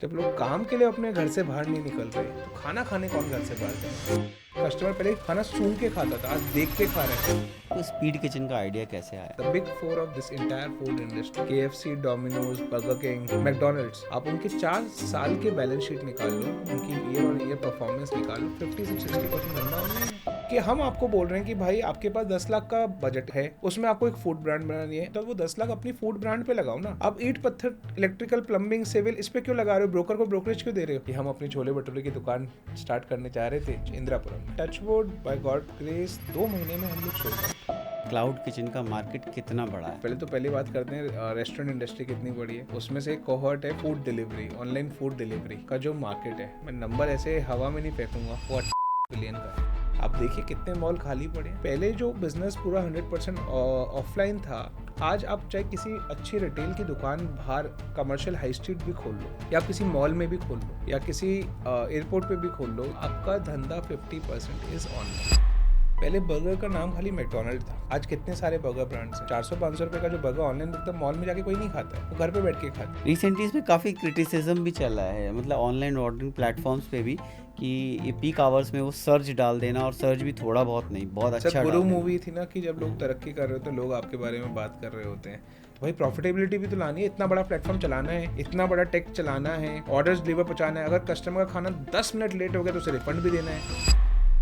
जब लोग काम के लिए अपने घर से बाहर नहीं निकल रहे तो खाना खाने कौन घर से बाहर जाए। कस्टमर पहले खाना सूंघ के खाता था, आज देख के खा रहे हैं। तो स्पीड किचन का आइडिया कैसे आया? The big four of this entire food industry, KFC, Domino's, burger king, McDonald's, आप उनके 4 साल के बैलेंस शीट निकाल लो, उनकी ईयर ऑन ईयर परफॉर्मेंस निकाल लो, 50 से 60% धंधा उनमें है। कि हम आपको बोल रहे हैं कि भाई आपके पास 10 लाख का बजट है, उसमें आपको एक फूड ब्रांड बनानी है, तो वो 10 लाख अपनी फूड ब्रांड पे लगाओ ना। अब ईट पत्थर, इलेक्ट्रिकल, प्लम्बिंग, सिविल, इस पे क्यों लगा रहे हो? ब्रोकर को ब्रोकरेज क्यों दे रहे हो? कि हम अपनी छोले भटूरे की दुकान स्टार्ट करने चाह रहे थे Indirapuram. Touchwood, by God grace, 2 महीने में हम लोग शुरू कर। क्लाउड किचन का मार्केट कितना बड़ा है? पहली बात करते हैं रेस्टोरेंट इंडस्ट्री कितनी बड़ी है। उसमें से एक कोहॉर्ट है food delivery, online food delivery का जो मार्केट है, मैं नंबर ऐसे हवा में नहीं फेंकूंगा, वो बिलियन का है। आप देखिए कितने मॉल खाली पड़े हैं। पहले जो बिजनेस पूरा 100% ऑफलाइन था, आज आप चाहे किसी अच्छी रिटेल की दुकान बाहर कमर्शियल हाई स्ट्रीट भी खोल लो, या किसी मॉल में भी खोल लो, या किसी एयरपोर्ट पे भी खोल लो, आपका धंधा 50% इज ऑनलाइन। पहले बर्गर का नाम खाली मैकडोनल्ड था, आज कितने सारे बर्गर ब्रांड्स हैं। 400-500 रुपए का जो बर्गर ऑनलाइन बिकता है, मॉल में जाके कोई नहीं खाता है, वो घर पे बैठ के खाता है। रिसेंटली इसमें काफ़ी क्रिटिसिज्म भी चल रहा है, मतलब ऑनलाइन ऑर्डरिंग प्लेटफॉर्म्स पे भी, कि ये पीक आवर्स में वो सर्च डाल देना, और सर्च भी थोड़ा बहुत नहीं, बहुत अच्छा सब गुरु डाल देना। मूवी थी ना कि जब लोग तरक्की कर रहे होते हैं, लोग आपके बारे में बात कर रहे होते हैं। तो भाई प्रॉफिटेबिलिटी भी तो लानी है, इतना बड़ा प्लेटफॉर्म चलाना है, इतना बड़ा टेक चलाना है, ऑर्डर्स डिलीवर पहुंचाना है। अगर कस्टमर का खाना 10 मिनट लेट हो गया तो उसे रिफंड भी देना है।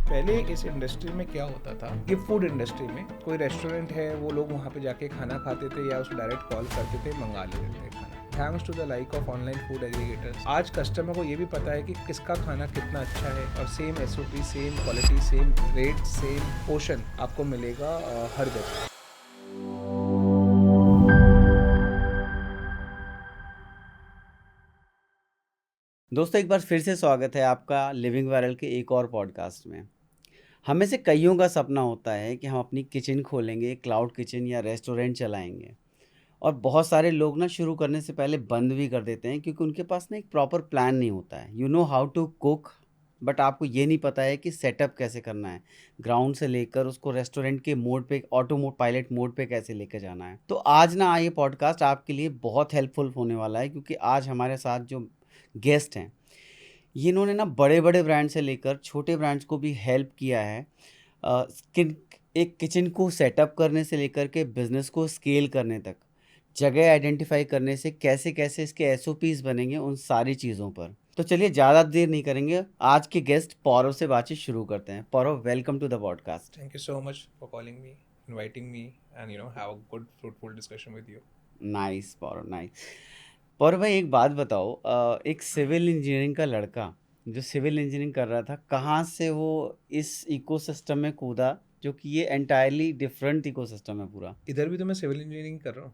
पहले इस इंडस्ट्री में क्या होता था कि फूड इंडस्ट्री में कोई रेस्टोरेंट है, वो लोग वहाँ पे जाके खाना खाते थे या उसको डायरेक्ट कॉल करते थे, मंगा लेते थे खाना। Thanks to the like of online food aggregators, आज कस्टमर को ये भी पता है कि किसका खाना कितना अच्छा है, और same SOP, same quality, same rate, same portion आपको मिलेगा हर जगह। दोस्तों, एक बार फिर से स्वागत है आपका लिविंग वायरल के एक और पॉडकास्ट में। हम में से कईयों का सपना होता है कि हम अपनी किचन खोलेंगे, क्लाउड किचन या रेस्टोरेंट चलाएंगे। और बहुत सारे लोग ना शुरू करने से पहले बंद भी कर देते हैं, क्योंकि उनके पास ना एक प्रॉपर प्लान नहीं होता है। You know how to cook, but आपको ये नहीं पता है कि सेटअप कैसे करना है, ग्राउंड से लेकर उसको रेस्टोरेंट के मोड पे, ऑटो मोड, पायलट मोड पे कैसे लेकर जाना है। तो आज ना ये पॉडकास्ट आपके लिए बहुत हेल्पफुल होने वाला है, क्योंकि आज हमारे साथ जो गेस्ट हैं, ये इन्होंने ना बड़े बड़े ब्रांड से लेकर छोटे ब्रांड्स को भी हेल्प किया है। किन एक किचन को सेटअप करने से लेकर के बिजनेस को स्केल करने तक, जगह आइडेंटिफाई करने से कैसे कैसे इसके SOPs बनेंगे, उन सारी चीज़ों पर। तो चलिए ज़्यादा देर नहीं करेंगे, आज के गेस्ट पौरव से बातचीत शुरू करते हैं। Paurav, welcome to the podcast. Thank you so much for calling me, inviting me, and have a good fruitful discussion with you. Nice Paurav, nice. Paurav भाई, एक बात बताओ, एक सिविल इंजीनियरिंग का लड़का जो सिविल इंजीनियरिंग कर रहा था, कहाँ से वो इस इकोसिस्टम में कूदा, जो कि ये एंटायरली डिफरेंट इकोसिस्टम है पूरा? इधर भी तो मैं सिविल इंजीनियरिंग कर रहा हूँ,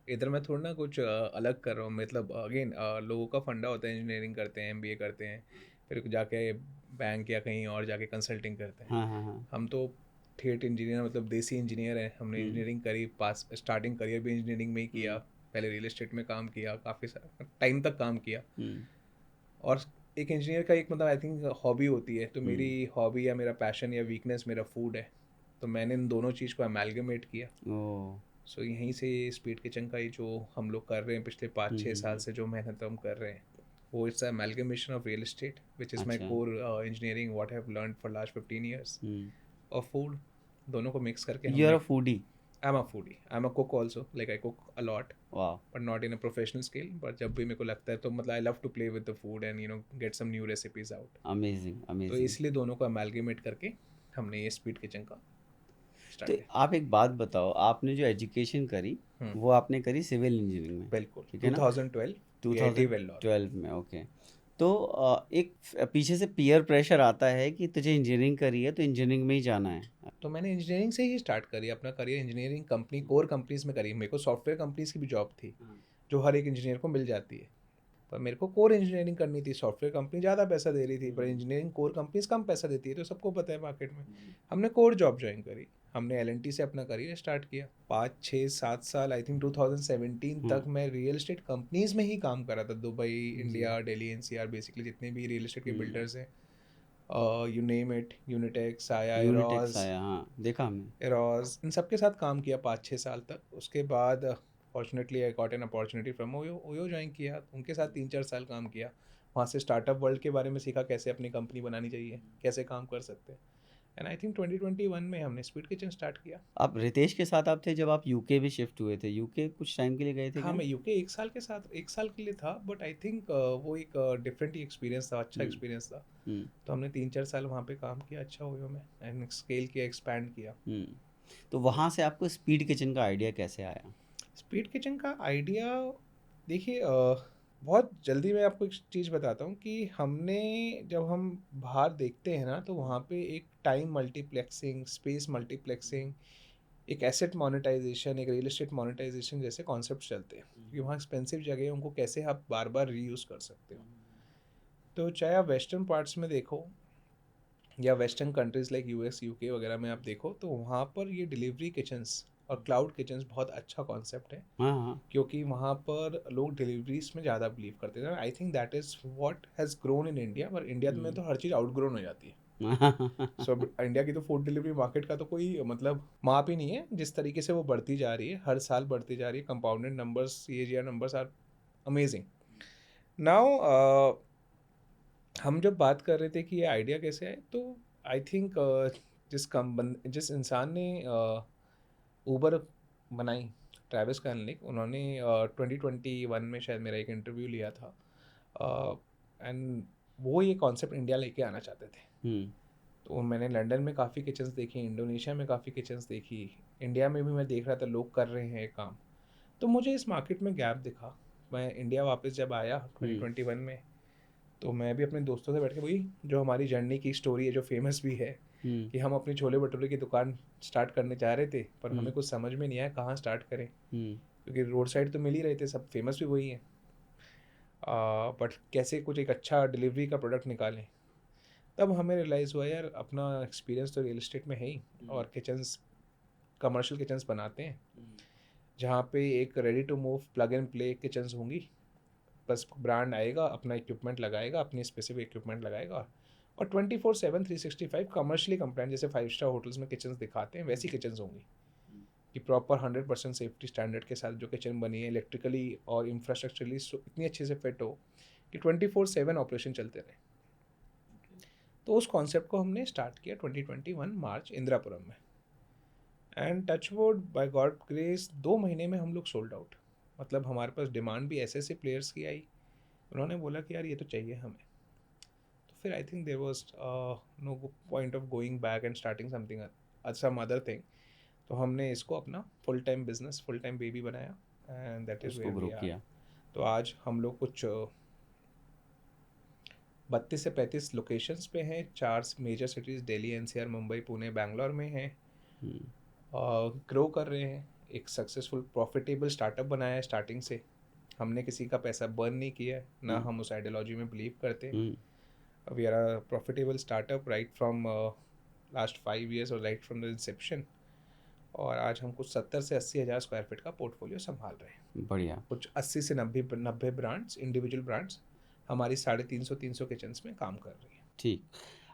इधर मैं थोड़ा ना कुछ अलग कर रहा हूँ। मतलब अगेन लोगों का फंडा होता है, इंजीनियरिंग करते हैं, MBA करते हैं, फिर जाके बैंक या कहीं और जाके कंसल्टिंग करते हैं। हाँ हाँ हाँ। हम तो ठेठ इंजीनियर, मतलब देसी इंजीनियर हैं। हमने इंजीनियरिंग करी, पास स्टार्टिंग करियर भी इंजीनियरिंग में ही किया। पहले रियल एस्टेट में काम किया, काफ़ी टाइम तक काम किया। और एक इंजीनियर का एक मतलब आई थिंक हॉबी होती है, तो मेरी हॉबी या मेरा पैशन या वीकनेस मेरा फूड है, तो मैंने इन दोनों चीज़ को अमेलगमेट किया। ओ। सो यहीं से स्पीड किचन का ही जो हम लोग कर रहे हैं पिछले 5-6 साल से, जो मेहनत हम कर रहे हैं, वो it's amalgamation of real estate which is my अच्छा। Core engineering what I have learned for last 15 years, और फूड, दोनों को मिक्स करके यू आर हमने। A foodie? I am a foodie, I am a cook also, like I cook a lot, वाह। But not in a professional scale. But जब भी मेरे को लगता है तो मतलब I love to play with the food and get some new recipes out. Amazing तो अमेजिंग। इसलिए दोनों को अमेलगमेट करके हमने ये स्पीड किचन का तो स्टार्ट किया। आप एक बात बताओ, आपने जो एजुकेशन करी वो आपने करी सिविल इंजीनियरिंग में, बिल्कुल, ठीक है ना? 2012 VIT वेल्लोर। 2012 में, ओके। तो एक पीछे से पीयर प्रेशर आता है कि तुझे इंजीनियरिंग करी है तो इंजीनियरिंग में ही जाना है। तो मैंने इंजीनियरिंग से ही स्टार्ट करी अपना career, engineering company, core companies में करी। मेरे को सॉफ्टवेयर कंपनीज की भी जॉब थी, जो हर एक इंजीनियर को मिल जाती है, पर मेरे को कोर इंजीनियरिंग करनी थी। सॉफ्टवेयर कंपनी ज़्यादा पैसा दे रही थी, पर इंजीनियरिंग कोर कंपनीज कम पैसा देती है, तो सबको पता है मार्केट में। हमने कोर जॉब ज्वाइन करी, हमने LNT से अपना करियर स्टार्ट किया। 5-6-7 साल, आई थिंक 2017 तक मैं रियल एस्टेट कंपनीज में ही काम कर रहा था। Dubai, India, Delhi, NCR, basically जितने भी रियल एस्टेट के बिल्डर्स हैं, यू नेम इट, यूनिटेक्स आया, यूनिटेक्स आया, हाँ देखा हमने। एरोज, इन सब के साथ काम किया 5-6 साल तक। उसके बाद fortunately I got an opportunity from OYO join किया, उनके साथ 3-4 साल काम किया, वहाँ से स्टार्टअप वर्ल्ड के बारे में सीखा, कैसे अपनी कंपनी बनानी चाहिए, कैसे काम कर सकते हैं। एंड आई थिंक 2021 में हमने स्पीड किचन स्टार्ट किया। आप रितेश के साथ आप थे जब आप यूके भी शिफ्ट हुए थे, यूके कुछ टाइम के लिए गए थे हाँ, क्या? मैं यूके 1 साल के लिए था, बट आई थिंक वो एक डिफरेंट ही एक्सपीरियंस था, अच्छा हम्म, एक्सपीरियंस था। हम्म, तो हमने 3-4 साल वहाँ पे काम किया अच्छा ओयो में, एंड स्केल किया, एक्सपैंड किया। हम्म। तो वहाँ से आपको स्पीड किचन का आइडिया कैसे आया? स्पीड किचन का आइडिया, देखिए बहुत जल्दी मैं आपको एक चीज़ बताता हूँ कि हमने, जब हम बाहर देखते हैं ना, तो वहाँ पे एक टाइम मल्टीप्लेक्सिंग, स्पेस मल्टीप्लेक्सिंग, एक एसेट मोनेटाइजेशन, एक रियल एस्टेट मोनेटाइजेशन जैसे कॉन्सेप्ट चलते हैं, क्योंकि वहाँ एक्सपेंसिव जगह है, उनको कैसे आप बार बार रीयूज़ कर सकते हो। तो चाहे आप वेस्टर्न पार्ट्स में देखो या western countries like US, UK वगैरह में आप देखो, तो वहाँ पर ये डिलीवरी किचन्स और क्लाउड किचन्स बहुत अच्छा कॉन्सेप्ट है, हाँ, हाँ। क्योंकि वहाँ पर लोग डिलीवरीज में ज़्यादा बिलीव करते हैं। I think that is what has grown in India, पर इंडिया में तो हर चीज़ आउटग्रोन हो जाती है। सो इंडिया की तो फूड डिलीवरी मार्केट का तो कोई मतलब माप ही नहीं है, जिस तरीके से वो बढ़ती जा रही है, हर साल बढ़ती जा रही है, compounded numbers, CAGR numbers are amazing. Now हम जब बात कर रहे थे कि ये आइडिया कैसे आए, तो आई थिंक जिस इंसान ने ऊबर बनाई, ट्रैविस कैलनिक, उन्होंने 2021 में शायद मेरा एक इंटरव्यू लिया था, एंड वो ये कॉन्सेप्ट इंडिया लेके आना चाहते थे। हम्म, तो मैंने लंदन में काफ़ी किचन्स देखी, इंडोनेशिया में काफ़ी किचन्स देखी, इंडिया में भी मैं देख रहा था लोग कर रहे हैं ये काम। तो मुझे इस मार्केट में गैप दिखा। मैं इंडिया वापस जब आया 2021 में, तो मैं भी अपने दोस्तों से बैठ के, वही जो हमारी जर्नी की स्टोरी है, जो फेमस भी है, हम्म, कि हम अपनी छोले भटूरे की दुकान स्टार्ट करने चाह रहे थे, पर हम्म, हमें कुछ समझ में नहीं आया कहाँ स्टार्ट करें, हम्म, क्योंकि रोड साइड तो मिल ही रहे थे, सब फेमस भी वही हैं, बट कैसे कुछ एक अच्छा डिलीवरी का प्रोडक्ट निकालें। तब हमें रियलाइज़ हुआ, यार अपना एक्सपीरियंस तो रियल इस्टेट में है ही, और किचन्स, कमर्शियल किचन्स बनाते हैं, जहाँ पे एक ready to move plug and play kitchens होंगी, बस ब्रांड आएगा, अपना इक्विपमेंट लगाएगा, अपनी स्पेसिफिक इक्विपमेंट लगाएगा, और 24/7 365 कमर्शियली कंप्लाइंट, जैसे 5 स्टार होटल्स में किचन्स दिखाते हैं, वैसी किचन्स होंगी, कि प्रॉपर 100% सेफ्टी स्टैंडर्ड के साथ जो किचन बनी है, इलेक्ट्रिकली और इंफ्रास्ट्रक्चरली इतनी अच्छे से फिट हो कि 24/7 ऑपरेशन चलते रहे। तो उस कॉन्सेप्ट को हमने स्टार्ट किया 2021 मार्च इंदिरापुरम में, and touchwood by God grace 2 महीने में हम लोग सोल्ड आउट। मतलब हमारे पास डिमांड भी ऐसे ऐसे प्लेयर्स की आई, उन्होंने बोला कि यार ये तो चाहिए हमें। तो फिर I think there was no point of going back and starting something some other thing. तो हमने इसको अपना full time business, full time baby बनाया, एंड दैट इज़ उसको वेयर वी ग्रो आर। किया। तो आज हम लोग कुछ 32 से 35 लोकेशंस पे हैं, 4 major cities Delhi, NCR, Mumbai, Pune, Bangalore में हैं, हम्म, ग्रो कर रहे हैं। एक सक्सेसफुल प्रॉफिटेबल स्टार्टअप बनाया है स्टार्टिंग से, हमने किसी का पैसा बर्न नहीं किया है, ना हम्म, हम उस आइडियोलॉजी में बिलीव करते हैं। Hmm, we are a profitable startup right from last 5 years और राइट फ्रॉम द इंसेप्शन। और आज हम कुछ 70 से 80 हज़ार स्क्वायर फीट का पोर्टफोलियो संभाल रहे हैं। बढ़िया। कुछ 80 से 90 ब्रांड्स, इंडिविजुअल ब्रांड्स हमारी 350 किचन्स में काम कर रही हैं। ठीक।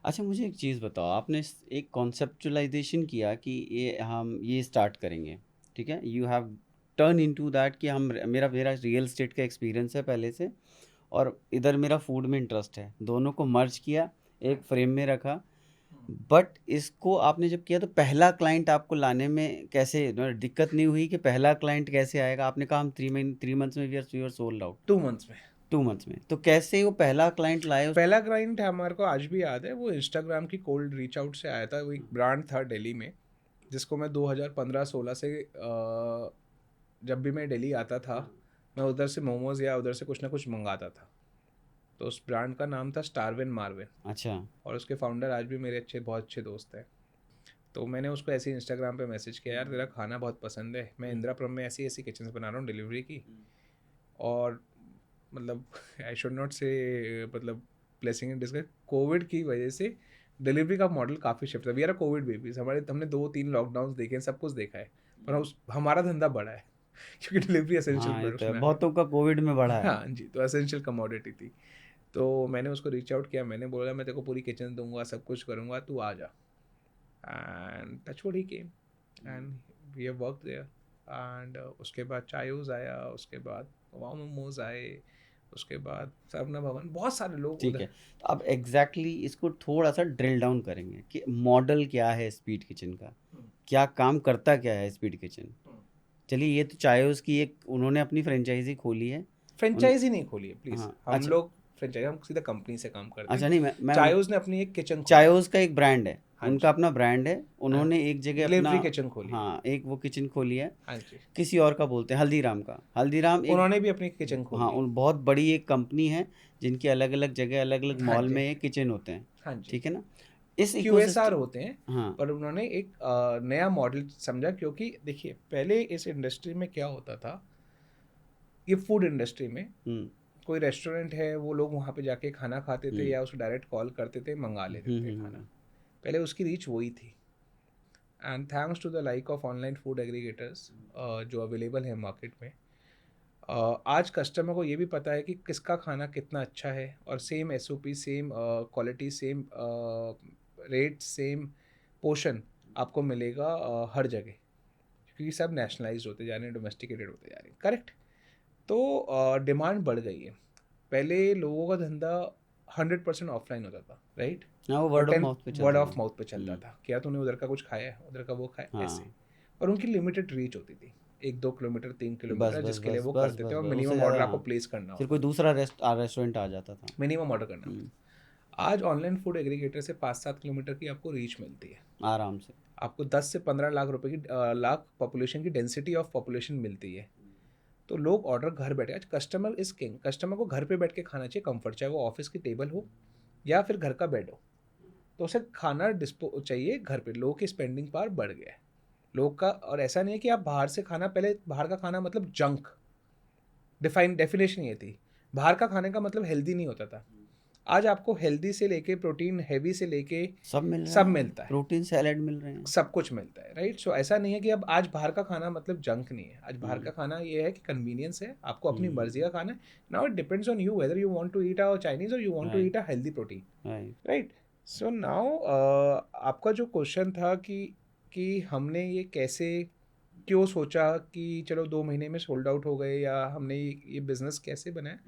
अच्छा, मुझे एक चीज़ बताओ, आपने एक कॉन्सेप्चुलाइजेशन किया कि ये हम ये स्टार्ट करेंगे, ठीक है, you have turn into that कि हम मेरा मेरा रियल एस्टेट का एक्सपीरियंस है पहले से, और इधर मेरा फूड में इंटरेस्ट है, दोनों को मर्ज किया, एक फ्रेम में रखा। बट इसको आपने जब किया तो पहला क्लाइंट आपको लाने में कैसे दिक्कत नहीं हुई कि पहला क्लाइंट कैसे आएगा? आपने कहा हम 3 मंथ्स में we are sold out. 2 months में 2 मंथ्स में तो कैसे वो पहला क्लाइंट लाए? पहला क्लाइंट हमारे को आज भी याद है, वो इंस्टाग्राम की कोल्ड रीच आउट से आया था। वो एक ब्रांड था दिल्ली में, जिसको मैं 2015-16 से जब भी मैं दिल्ली आता था, मैं उधर से मोमोज़ या उधर से कुछ ना कुछ मंगाता था। तो उस ब्रांड का नाम था स्टारविन मार्विन, अच्छा। और उसके फाउंडर आज भी मेरे बहुत अच्छे दोस्त हैं। तो मैंने उसको ऐसे ही इंस्टाग्राम पे मैसेज किया, यार तेरा खाना बहुत पसंद है, मैं इंदिरापुरम में ऐसी ऐसी किचन्स बना रहा हूँ डिलीवरी की, और मतलब आई शुड नॉट से, मतलब ब्लेसिंग इन डिस्गाइज, कोविड की वजह से डिलीवरी का मॉडल काफ़ी शिफ्ट था। We are a Covid babies, हमने 2-3 लॉकडाउन देखे हैं, सब कुछ देखा है, पर हमारा धंधा बड़ा है क्योंकि डिलीवरी एसेंशियल हाँ, ये तो प्रोडक्ट्स है, में आ गया। बहुतों का कोविड में बढ़ा है। हाँ जी, तो एसेंशियल कमोडिटी थी। तो मैंने उसको रीच आउट किया, मैंने बोला मैं तेरे को पूरी किचन दूंगा, सब कुछ करूँगा, तू आ जा। And touchwood he came, and we have worked there. And उसके बाद चायोज आया, उसके बाद वाव मोमोज आए, उसके बाद सरवना भवन, बहुत सारे लोग ठीक उधर। है, तो अब एग्जैक्टली इसको थोड़ा सा ड्रिल डाउन करेंगे कि मॉडल क्या है स्पीड किचन का, क्या काम करता क्या है स्पीड किचन। चलिए, ये तो चायोस की एक उन्होंने अपनी फ्रेंचाइजी खोली है। फ्रेंचाइजी नहीं खोली है प्लीज, हाँ, हम अच्छा। लोग फ्रेंचाइजी, हम सीधा कंपनी से काम करते अच्छा, हैं। नहीं, मैं चायोज ने अपनी एक किचन खोली। चायोस का एक ब्रांड है, हाँ उनका जी, अपना ब्रांड है, उन्होंने एक जगह अपना, डिलीवरी किचन खोली है। हाँ, एक वो किचन खोली है। हाँ जी, किसी और का बोलते हैं हल्दीराम का, हल्दीराम एक, उन्होंने भी अपनी किचन हाँ, खोली है। उन बहुत बड़ी एक कंपनी है जिनकी अलग अलग जगह अलग अलग हाँ मॉल जी, में एक किचन होते हैं। हाँ जी, ठीक है ना, इस QSR इकोसिस्टम। होते हैं। हाँ। पर उन्होंने एक नया मॉडल समझा, क्योंकि देखिए पहले इस इंडस्ट्री में क्या होता था, ये फूड इंडस्ट्री में हम्म कोई रेस्टोरेंट है, वो लोग वहाँ पे जाके खाना खाते थे हम्म या उसको डायरेक्ट कॉल करते थे, मंगा लेते थे खाना। हम्म। पहले उसकी रीच वही थी। And thanks to the like of online food aggregators जो अवेलेबल है मार्केट में, आज कस्टमर को ये भी पता है कि किसका खाना कितना अच्छा है, और same SOP, same quality, same rate, same portion आपको मिलेगा हर जगह, क्योंकि सब नेशनलाइज होते जा रहे हैं, डोमेस्टिकेटेड होते जा रहे हैं, करेक्ट। तो डिमांड बढ़ गई है। पहले लोगों का धंधा 100% ऑफलाइन होता था, राइट। हाँ, वो और वर्ड ऑफ माउथ पे वर्ड चलता ऑफ था। माउथ पे चलता था, क्या तूने उधर का कुछ खाया है, उधर का वो खाया, ऐसे। हाँ, और उनकी लिमिटेड रीच होती थी, 1-2 किलोमीटर, 3 बस किलोमीटर, बस जिसके लिए बस वो बस करते थे, बस और बस, उससे मिनिमम ऑर्डर ज़्यादा आपको हाँ, प्लेस करना फिर होता कोई था, दूसरा रेस्टोरेंट आ जाता था। मिनिमम ऑर्डर करना होता था। आज ऑनलाइन फूड एग्रीगेटर से 5-7 किलोमीटर की आपको रीच मिलती है, आराम से। आपको 10 से 15 लाख रुपए की लाख पॉपुलेशन की डेंसिटी ऑफ पॉपुलेशन मिलती है। तो लोग ऑर्डर घर बैठे, आज कस्टमर इज किंग, कस्टमर को घर पे बैठ के खाना चाहिए, कंफर्ट, चाहे वो ऑफिस की टेबल हो या फिर घर का बेड हो, तो उसे खाना डिस्पो चाहिए घर पे। लोगों की स्पेंडिंग पावर बढ़ गया है लोग का। और ऐसा नहीं है कि आप बाहर से खाना, पहले बाहर का खाना मतलब जंक, डेफिनेशन ये थी, बाहर का खाने का मतलब हेल्दी नहीं होता था। आज आपको हेल्दी से लेके प्रोटीन हैवी से लेके सब मिल रहा सब है, मिलता है, प्रोटीन सैलेड मिल रहे हैं। सब कुछ मिलता है, राइट। सो ऐसा नहीं है कि अब आज बाहर का खाना मतलब जंक नहीं है। आज बाहर का हम्म खाना ये है कि कन्वीनियंस है, आपको अपनी मर्जी हम्म। का खाना है। Now it depends on you whether you want to eat a Chinese or you want to right eat a healthy protein, right. Right. So now आपका जो क्वेश्चन था कि हमने ये कैसे, क्यों सोचा कि चलो 2 महीने में सोल्ड आउट हो गए, या हमने ये बिजनेस कैसे बनाया।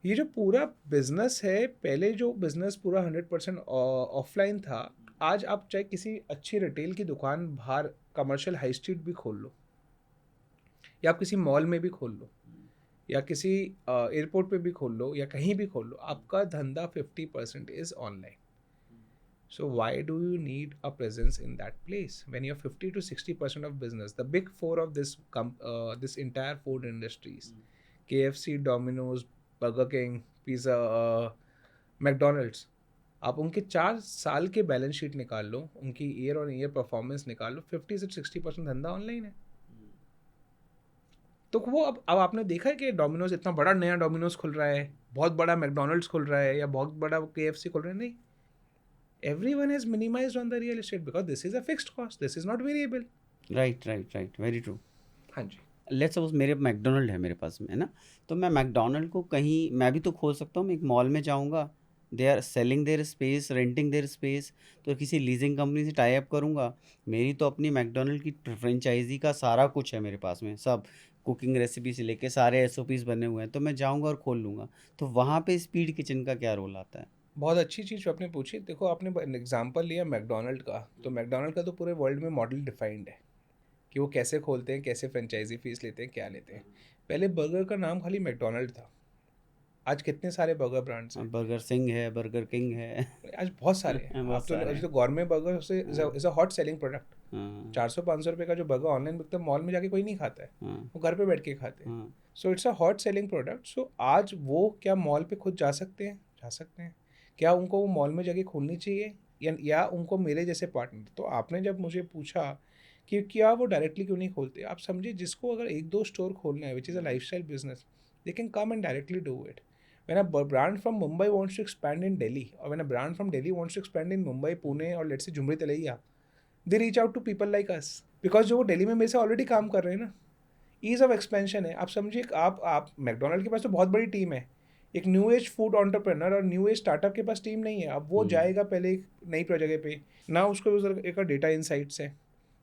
ये जो पूरा बिजनेस है, पहले जो बिजनेस पूरा 100% ऑफलाइन था, आज आप चाहे किसी अच्छी रिटेल की दुकान बाहर कमर्शियल हाई स्ट्रीट भी खोल लो, या आप किसी मॉल में भी खोल लो, या किसी एयरपोर्ट पे भी खोल लो, या कहीं भी खोल लो, आपका धंधा 50% is online. So why do you need a presence in that place when you're 50 to 60% of business? The big four of this entire food industries, KFC, Domino's, Burger King, Pizza, McDonald's. आप उनके 4 साल के balance sheet निकाल लो, उनकी year on year performance निकाल लो, 50 से 60% धंधा online है। तो वो अब आपने देखा है कि डोमिनोज इतना बड़ा नया डोमिनोज खुल रहा है, बहुत बड़ा मैकडोनल्ड्स खुल रहा है, या बहुत बड़ा KFC खुल रहा है, नहीं। Everyone has minimized on the real estate because this is a fixed cost, this is not variable. Right right right, very true. हाँ जी, लेट्स सपोज मेरे मैकडोनल्ड है मेरे पास में, है ना, तो मैं मैकडोनल्ड को कहीं मैं भी तो खोल सकता हूँ। मैं एक मॉल में जाऊँगा, they are selling their space, renting their space, तो किसी लीजिंग कंपनी से टाई अप करूँगा। मेरी तो अपनी मैकडोनल्ड की फ्रेंचाइजी का सारा कुछ है मेरे पास में, सब कुकिंग रेसिपी से लेके सारे SOPs बने हुए हैं, तो मैं जाऊँगा और खोल लूँगा। तो वहाँ पे स्पीड किचन का क्या रोल आता है? बहुत अच्छी चीज़ आपने पूछी। देखो, आपने एग्जांपल लिया मैकडोनल्ड का, तो मैकडोनल्ड का तो पूरे वर्ल्ड में मॉडल डिफाइंड है कि वो कैसे खोलते हैं, कैसे फ्रेंचाइजी फीस लेते हैं, क्या लेते हैं। पहले बर्गर का नाम खाली मैकडोनल्ड था, आज कितने सारे बर्गर ब्रांड्स हैं। बर्गर सिंह है, बर्गर किंग है। आज बहुत सारे हैं। बहुत आप तो सारे अभी हैं। तो गौरमेट बर्गर से is a hot selling product. हाँ 400-500 रुपये का जो बर्गर ऑनलाइन बिकता है, मॉल में जाके कोई नहीं खाता है, हाँ वो घर पे बैठ के खाते हैं। हाँ। So it's a hot selling product. So आज वो क्या मॉल पे खुद जा सकते हैं? जा सकते हैं। क्या उनको वो मॉल में जगह खोलनी चाहिए, या उनको मेरे जैसे पार्टनर? तो आपने जब मुझे पूछा कि क्या वो डायरेक्टली क्यों नहीं खोलते, आप समझिए, जिसको अगर 1-2 स्टोर खोलना है, which is a lifestyle business, they can come and directly do it. When a brand from Mumbai wants to expand in Delhi, or when a brand from Delhi wants to expand in Mumbai, Pune, or let's say Jumri Talaiya, they reach out to people like us, because जो वो दिल्ली में मेरे से already काम कर रहे हैं ना, ईज ऑफ एक्सपेंशन है। आप समझिए, आप मैकडोनल्ड के पास तो बहुत बड़ी टीम है, एक न्यू एज फूड एंटरप्रेन्योर और न्यू एज स्टार्टअप के पास टीम नहीं है। अब वो जाएगा पहले एक नई जगह पे ना, उसको उधर एक डेटा इंसाइट्स है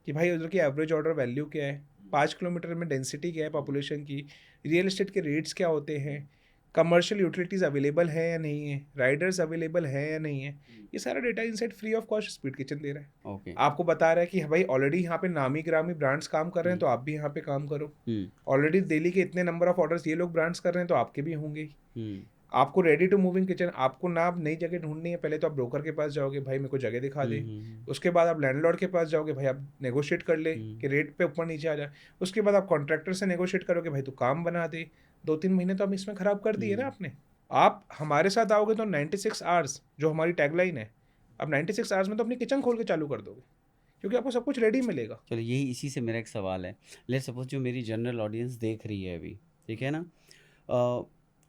कि भाई उधर की एवरेज ऑर्डर वैल्यू क्या है, 5 किलोमीटर में डेंसिटी क्या है पॉपुलेशन की, रियल एस्टेट के रेट्स क्या होते हैं, कमर्शियल यूटिलिटीज़ अवेलेबल है या नहीं है, राइडर्स अवेलेबल है या नहीं है, ये सारा data insight free of cost speed kitchen दे रहा है। ओके। आपको बता रहा है कि भाई ऑलरेडी यहाँ पे नामी गिरामी ब्रांड्स काम कर रहे हैं तो आप भी यहाँ पे काम करो। ऑलरेडी दिल्ली के इतने नंबर ऑफ ऑर्डर्स ये लोग ब्रांड्स कर रहे हैं तो आपके भी होंगे ही। आपको रेडी टू मूविंग किचन, आपको ना नई जगह ढूंढनी है, पहले तो आप ब्रोकर के पास जाओगे, भाई मेरे को जगह दिखा दे। उसके बाद आप लैंडलॉर्ड के पास जाओगे, भाई आप नेगोशिएट कर ले कि रेट पे ऊपर नीचे आ जाए। उसके बाद आप कॉन्ट्रैक्टर से नेगोशिएट करोगे, भाई तू काम बना दे। 2-3 महीने तो हम इसमें ख़राब कर दिए ना आपने। आप हमारे साथ आओगे तो 96 आवर्स जो हमारी टैगलाइन है, अब 96 आवर्स में तो अपनी किचन खोल के चालू कर दोगे, क्योंकि आपको सब कुछ रेडी मिलेगा। चलो यही इसी से मेरा एक सवाल है। लेट्स सपोज जो मेरी जनरल ऑडियंस देख रही है अभी, ठीक है ना,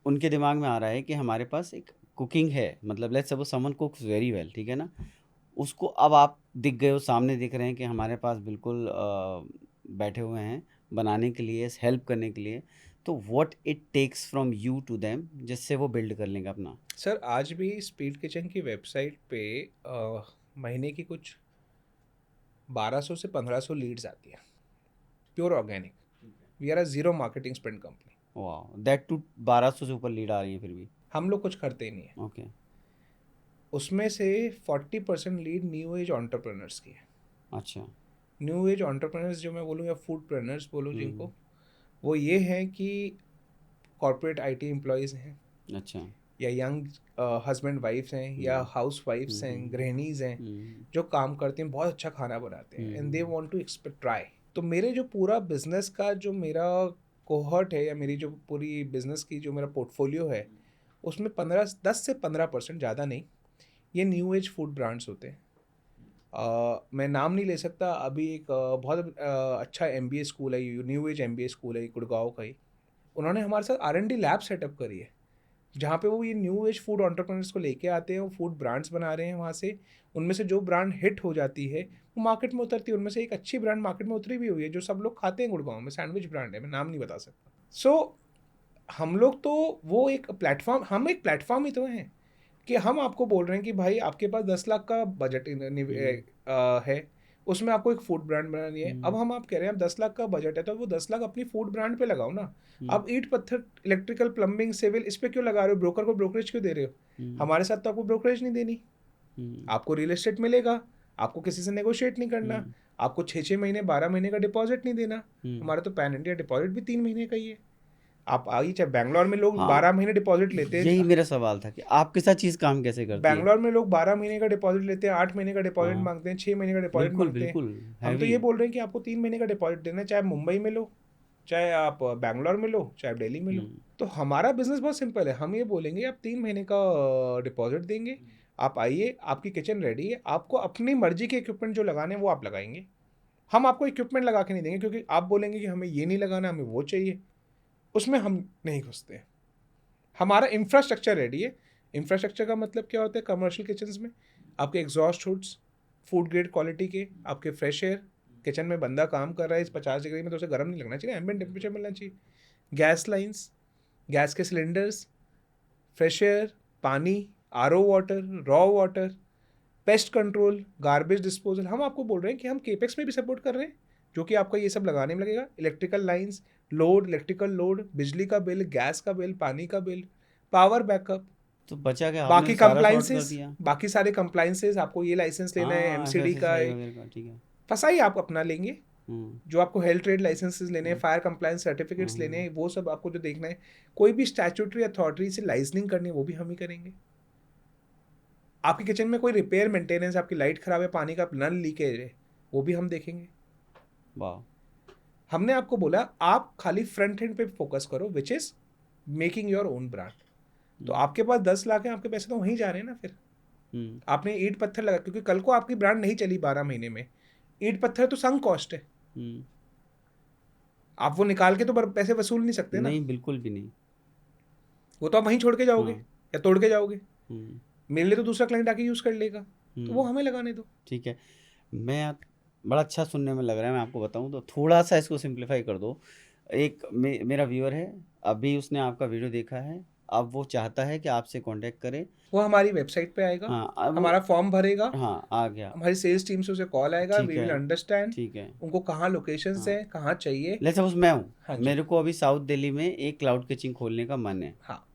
उनके दिमाग में आ रहा है कि हमारे पास एक कुकिंग है, मतलब let's suppose someone कुक्स very well, ठीक है ना, उसको अब आप दिख गए हो, सामने दिख रहे हैं कि हमारे पास बिल्कुल बैठे हुए हैं बनाने के लिए, हेल्प करने के लिए, तो what it takes from you to them जिससे वो बिल्ड कर लेंगे अपना। सर आज भी स्पीड किचन की वेबसाइट पे महीने की कुछ 1200 से 1500 लीड्स आती है, pure organic. We are a zero marketing spend company. वाह, दैट टू 1200 से ऊपर लीड आ रही है फिर भी। हम लोग कुछ करते ही नहीं है। ओके। उसमें से 40% लीड न्यू एज एंटरप्रेन्योर्स की है। अच्छा। न्यू एज एंटरप्रेन्योर्स जो मैं बोलूँ या फूड प्रेन्योर्स बोलूँ जिनको, वो ये हैं कि कॉर्पोरेट आईटी एम्प्लॉयज़ हैं, अच्छा। या यंग हस्बैंड वाइफ्स हैं, या हाउस वाइफ्स हैं, गृहिणीज़ हैं, जो काम करते हैं, बहुत अच्छा खाना बनाते हैं and they want to try. तो मेरे जो पूरा बिजनेस का जो मेरा कोहर्ट है, या मेरी जो पूरी बिजनेस की जो मेरा पोर्टफोलियो है, उसमें 10 से 15%, ज़्यादा नहीं, ये न्यू एज फूड ब्रांड्स होते हैं। मैं नाम नहीं ले सकता। अभी एक बहुत अच्छा MBA स्कूल है, न्यू एज MBA स्कूल है गुड़गांव का ही, उन्होंने हमारे साथ R&D लैब सेटअप करी है, जहाँ पे वो ये न्यू एज फूड एंटरप्रेन्योर्स को लेके आते हैं, वो फूड ब्रांड्स बना रहे हैं वहाँ से। उनमें से जो ब्रांड हिट हो जाती है वो मार्केट में उतरती है। उनमें से एक अच्छी ब्रांड मार्केट में उतरी भी हुई है जो सब लोग खाते हैं गुड़गांव में, सैंडविच ब्रांड है, मैं नाम नहीं बता सकता। सो हम लोग तो वो एक प्लेटफॉर्म, हम एक प्लेटफॉर्म ही तो हैं कि हम आपको बोल रहे हैं कि भाई आपके पास 10 लाख का बजट है, उसमें आपको एक फूड ब्रांड बनानी है। अब हम आप कह रहे हैं अब 10 लाख का बजट है तो वो 10 लाख अपनी फूड ब्रांड पे लगाओ ना। अब ईंट पत्थर इलेक्ट्रिकल प्लम्बिंग सिविल इस पे क्यों लगा रहे हो? ब्रोकर को ब्रोकरेज क्यों दे रहे हो? हमारे साथ तो आपको ब्रोकरेज नहीं देनी, आपको रियल एस्टेट मिलेगा, आपको किसी से नेगोशिएट नहीं करना, आपको 6 महीने 12 महीने का डिपॉजिट नहीं देना। हमारा तो पैन इंडिया डिपॉजिट भी 3 महीने का ही है। आप आइए, चाहे बैंगलोर में लोग 12 महीने डिपॉजिट लेते हैं। यही मेरा सवाल था कि आपके साथ चीज़ काम कैसे करती है। बैंगलोर में लोग 12 महीने का डिपॉजिट लेते हैं, 8 महीने का डिपॉजिट मांगते हैं, 6 महीने का डिपॉजिट मांगते हैं। हम तो ये बोल रहे हैं कि आपको 3 महीने का डिपॉजिट देना है, चाहे मुंबई में लो, चाहे आप बैंगलोर में लो, चाहे आप दिल्ली में लो। तो हमारा बिजनेस बहुत सिंपल है। हम ये बोलेंगे आप 3 महीने का डिपॉजिट देंगे, आप आइए, आपकी किचन रेडी है, आपको अपनी मर्जी के इक्विपमेंट जो लगाने हैं वो आप लगाएंगे। हम आपको इक्विपमेंट लगा के नहीं देंगे, क्योंकि आप बोलेंगे कि हमें ये नहीं लगाना, हमें वो चाहिए, उसमें हम नहीं घुसते हैं। हमारा इंफ्रास्ट्रक्चर रेडी है। इंफ्रास्ट्रक्चर का मतलब क्या होता है? कमर्शियल किचन्स में आपके exhaust hoods food grade quality के, आपके फ्रेश एयर, किचन में बंदा काम कर रहा है इस 50 डिग्री में तो उसे गर्म नहीं लगना चाहिए, एम्बिएंट टेम्परेचर मिलना चाहिए। गैस लाइंस, गैस के सिलेंडर्स, फ्रेश एयर, पानी, RO water, raw water, pest control, garbage disposal. हम आपको बोल रहे हैं कि हम केपेक्स में भी सपोर्ट कर रहे हैं, जो कि आपका ये सब लगाने में लगेगा। Electrical lines, load, electrical load, बिजली का बिल, गैस का बिल, पानी का बिल, पावर बैकअप, तो बचा क्या, बाकी आपने सारा sort कर कंप्लाइंसेस, दिया। बाकी सारे कंप्लाइंसेस, आपको ये लाइसेंस लेना है, MCD का है, ठीक है। फसाई आप अपना लेंगे। जो आपको हेल्थ ट्रेड लाइसेंसेस लेने हैं, फायर कंप्लायंस सर्टिफिकेट्स लेने हैं, वो सब आपको जो देखना है, कोई भी स्टैट्यूटरी अथॉरिटी से लाइसेंसिंग करनी है, वो भी हम ही करेंगे। आपकी किचन में कोई रिपेयर मेंटेनेंस, आपकी लाइट खराब है, पानी का नल लीकेज है, वो भी हम देखेंगे। वाह। हमने आपको बोला आप खाली फ्रंट एंड पे फोकस करो, which is making your own brand. तो आपके पास 10 लाख है, आपके पैसे तो वहीं जा रहे हैं ना। फिर आपने ईंट पत्थर लगा, क्योंकि कल को आपकी ब्रांड नहीं चली 12 महीने में, ईंट पत्थर तो संक कॉस्ट है, आप वो निकाल के तो पैसे वसूल नहीं सकते ना। नहीं, बिल्कुल भी नहीं। वो तो आप वहीं छोड़ के जाओगे या तोड़ के जाओगे। मेरे लिए तो दूसरा क्लाइंट आके यूज कर लेगा, तो वो हमें लगाने दो। ठीक है। मैं बड़ा अच्छा सुनने में लग रहा है, मैं आपको बताऊं तो थोड़ा सा इसको सिंप्लीफाई कर दो। एक मेरा व्यूअर है, अभी उसने आपका वीडियो देखा है, अब वो चाहता है कि आपसे कांटेक्ट करे। वो हमारी वेबसाइट पे आएगा, हाँ, अब वो हमारा फॉर्म भरेगा, हाँ, आ गया। हमारी सेल्स टीम से उसे कॉल आएगा, ठीक वी विल है, अंडरस्टैंड ठीक है। उनको कहाँ लोकेशंस हाँ, हैं, कहाँ चाहिए। लेट्स सपोज़ मैं हूँ, हाँ जी। मेरे को अभी साउथ दिल्ली में एक क्लाउड किचन खोलने का मन है। हाँ,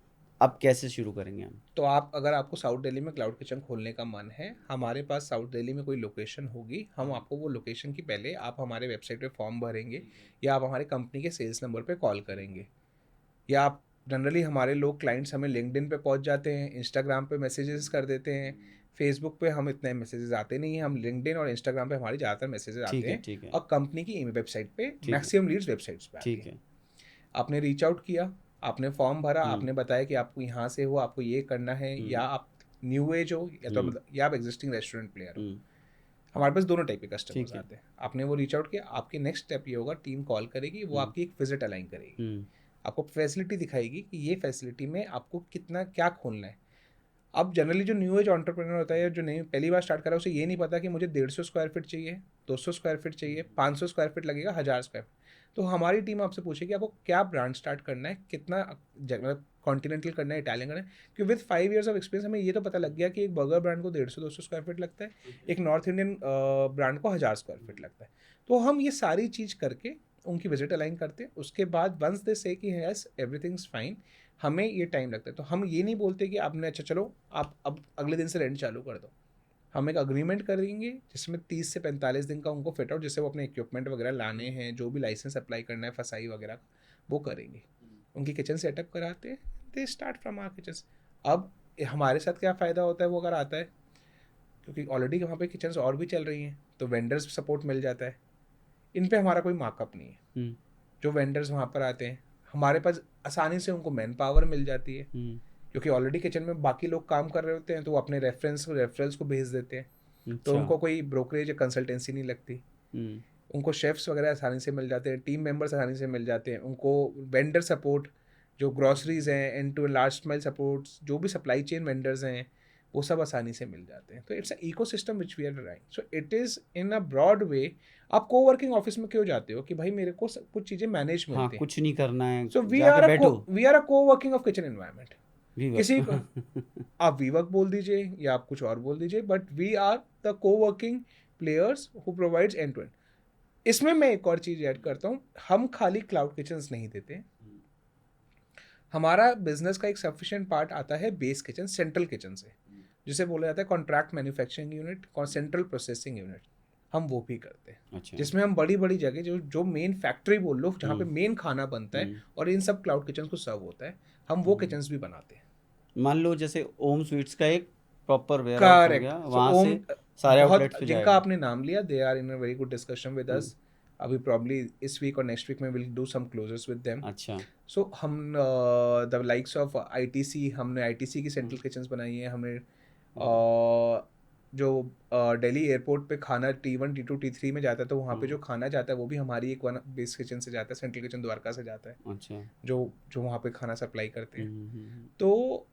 अब कैसे शुरू करेंगे हम? तो आप अगर आपको साउथ दिल्ली में क्लाउड किचन खोलने का मन है, हमारे पास साउथ दिल्ली में कोई लोकेशन होगी, हम आपको वो लोकेशन की पहले आप हमारे वेबसाइट पे फॉर्म भरेंगे या आप हमारे कंपनी के सेल्स नंबर पे कॉल करेंगे, या आप जनरली हमारे लोग क्लाइंट्स हमें लिंक्डइन पे पहुंच जाते हैं, इंस्टाग्राम पे मैसेजेस कर देते हैं, फेसबुक पे हम इतने मैसेजेस आते नहीं हैं, हम लिंक्डइन और इंस्टाग्राम पे हमारी ज़्यादातर मैसेजेस ठीक आते है, हैं, ठीक है, और कंपनी की वेबसाइट पे ठीक है, मैक्सिमम लीड्स वेबसाइट्स पे आती ठीक है। है। आपने रीच आउट किया, आपने फॉर्म भरा, हुँ, आपने बताया कि आपको यहाँ से हो, आपको ये करना है, या हुँ, आप न्यू एज हो या तो हुँ, या आप एग्जिस्टिंग रेस्टोरेंट प्लेयर हो। हुँ, हमारे पास दोनों टाइप के कस्टमर्स ठीक है। आते हैं। आपने वो रीच आउट किया, आपकी नेक्स्ट स्टेप ये होगा, टीम कॉल करेगी, वो हुँ, आपकी एक विजिट अलाइन करेगी, हुँ, आपको फैसिलिटी दिखाएगी कि ये फैसिलिटी में आपको कितना क्या खोलना है। अब जनरली जो न्यू एज एंटरप्रेन्योर होता है या जो नहीं पहली बार स्टार्ट कर रहा है, उसे ये नहीं पता कि मुझे 150 स्क्वायर फीट चाहिए, 200 स्क्वायर फीट चाहिए, 500 स्क्वायर फीट लगेगा, 1000 स्क्वायर फीट। तो हमारी टीम आपसे पूछेगी आपको क्या ब्रांड स्टार्ट करना है, कितना मतलब कॉन्टिनेंटल करना है, इटालियन करना है, क्योंकि विद 5 years ऑफ एक्सपीरियंस हमें ये तो पता लग गया कि एक बर्गर ब्रांड को 150-200 स्क्वायर फीट लगता है, एक नॉर्थ इंडियन ब्रांड को 1000 स्क्वायर फीट लगता है। तो हम ये सारी चीज़ करके उनकी विजिट अलाइन करते हैं। उसके बाद वंस दे से कि यस एवरीथिंग्स फाइन, हमें ये टाइम लगता है। तो हम ये नहीं बोलते कि आपने अच्छा चलो आप अब अगले दिन से रेंट चालू कर दो। हम एक अग्रीमेंट करेंगे जिसमें 30 से 45 दिन का उनको फिट आउट, जैसे वो अपने इक्विपमेंट वगैरह लाने हैं, जो भी लाइसेंस अप्लाई करना है फसाई वगैरह का, वो करेंगे। उनकी किचन सेटअप कराते हैं, they start from our kitchen. अब हमारे साथ क्या फ़ायदा होता है वो अगर आता है, क्योंकि ऑलरेडी वहाँ पे किचन्स और भी चल रही हैं, तो वेंडर्स सपोर्ट मिल जाता है। इन पे हमारा कोई मार्कअप नहीं है। हुँ, जो वेंडर्स वहाँ पर आते हैं, हमारे पास आसानी से उनको मैन पावर मिल जाती है, हुँ, क्योंकि ऑलरेडी किचन में बाकी लोग काम कर रहे होते हैं, तो वो अपने रेफरेंस को भेज देते हैं, तो अच्छा। उनको कोई ब्रोकरेज या कंसल्टेंसी नहीं लगती। हुँ, उनको शेफ्स वगैरह आसानी से मिल जाते हैं, टीम मेंबर्स आसानी से मिल जाते हैं, उनको वेंडर सपोर्ट, जो ग्रॉसरीज हैं, and to last mile supports, जो भी सप्लाई चेन वेंडर्स हैं, वो सब आसानी से मिल जाते हैं। तो it's a ecosystem which we are drawing, so it is in a broad way. आप को वर्किंग ऑफिस में क्यों जाते हो कि भाई मेरे को कुछ चीज़ें मैनेज हाँ, मिलती हैं। कुछ नहीं करना है, सो जाके बैठो। वी आर अ को वर्किंग ऑफ किचन एनवायरनमेंट। किसी को वीवर्क। आप वीवर्क बोल दीजिए या आप कुछ और बोल दीजिए, but we are the co working players who provides end to end. इसमें मैं एक और चीज़ ऐड करता हूँ, हम खाली क्लाउड किचन्स नहीं देते। हमारा बिजनेस का एक सफिशिएंट पार्ट आता है बेस किचन, सेंट्रल किचन से, जिसे बोला जाता है contract manufacturing unit, central processing unit. हम वो भी करते हैं, अच्छा। जिसमें हम बड़ी बड़ी जगह जो जो मेन फैक्ट्री बोल लो, जहाँ पे हुँ, मेन खाना बनता है हुँ, और इन सब क्लाउड किचन को सर्व होता है, हम वो हुँ। किचन्स भी बनाते हैं। मान लो जैसे ओम स्वीट्स का एक प्रॉपर वेयरहाउस हो करेक्ट। गया, सो वहाँ ओम, से सारे बहुत आउटलेट्स पे जिनका जाएगा। आपने नाम लिया, they are in a very good discussion with uh, us. अभी प्रॉब्ली इस वीक और नेक्स्ट वीक में will do some closures with them. अच्छा। सो हम द लाइक्स ऑफ आईटीसी, हमने आईटीसी की हुँ, सेंट्रल किचन्स बनाई है, हमने हुँ, जो दिल्ली एयरपोर्ट पे खाना T1 T2 T3 में जाता है, तो वहाँ पे हुँ, जो खाना जाता है वो भी हमारी एक वन बेस किचन से जाता है, सेंट्रल किचन द्वारका से जाता है, अच्छा। जो जो वहाँ पे खाना सप्लाई करते हुँ, हैं। हुँ, हुँ, हुँ, तो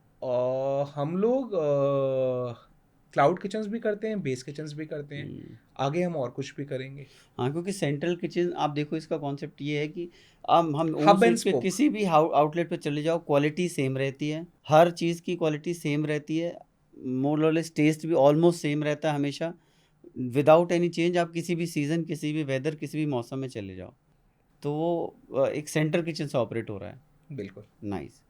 हम लोग क्लाउड किचन्स भी करते हैं, बेस किचन्स भी करते हैं, हुँ। आगे हम और कुछ भी करेंगे। हाँ, क्योंकि सेंट्रल किचन आप देखो इसका कॉन्सेप्ट ये है कि हम ओम हब एंड स्वीट्स के स्पोक। किसी भी आउटलेट पे चले जाओ, क्वालिटी सेम रहती है, हर चीज़ की क्वालिटी सेम रहती है, मोर और लेस टेस्ट भी ऑलमोस्ट सेम रहता है हमेशा, विदाउट एनी चेंज। आप किसी भी सीज़न, किसी भी वेदर, किसी भी मौसम में चले जाओ, तो वो एक सेंट्रल किचन से ऑपरेट हो रहा है। बिल्कुल। नाइस।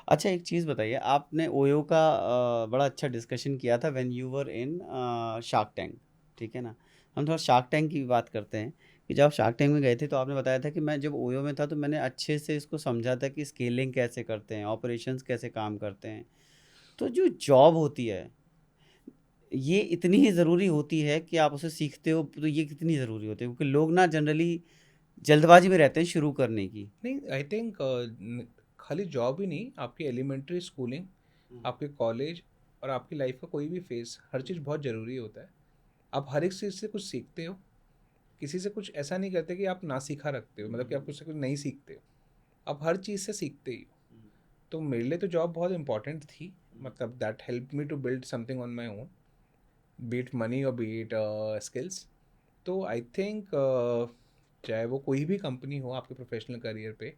अच्छा, एक चीज़ बताइए, आपने ओयो का बड़ा अच्छा डिस्कशन किया था when you were in shark tank, ठीक है ना? हम थोड़ा शार्क टैंक की भी बात करते हैं कि जब आप शार्क टैंक में गए थे तो आपने बताया था कि मैं जब ओयो में था तो मैंने अच्छे से इसको समझा था कि स्केलिंग कैसे करते हैं, ऑपरेशंस कैसे काम करते हैं। तो जो जॉब होती है, ये इतनी ही ज़रूरी होती है कि आप उसे सीखते हो, तो ये कितनी ज़रूरी होती है? क्योंकि लोग ना जनरली जल्दबाजी में रहते हैं शुरू करने की। नहीं, आई थिंक खाली जॉब ही नहीं, आपकी एलिमेंट्री स्कूलिंग, आपके कॉलेज और आपकी लाइफ का कोई भी फेस, हर चीज़ बहुत ज़रूरी होता है। आप हर एक चीज़ से कुछ सीखते हो, किसी से कुछ ऐसा नहीं करते कि आप ना सीखा रखते हो, मतलब कि आप कुछ से कुछ नहीं सीखते हो, आप हर चीज़ से सीखते ही हो। तो मेरे लिए तो जॉब बहुत इंपॉर्टेंट थी, मतलब that help me to build something on my own, be it money और बीट स्किल्स। तो आई थिंक चाहे वो कोई भी कंपनी हो आपके प्रोफेशनल करियर पे,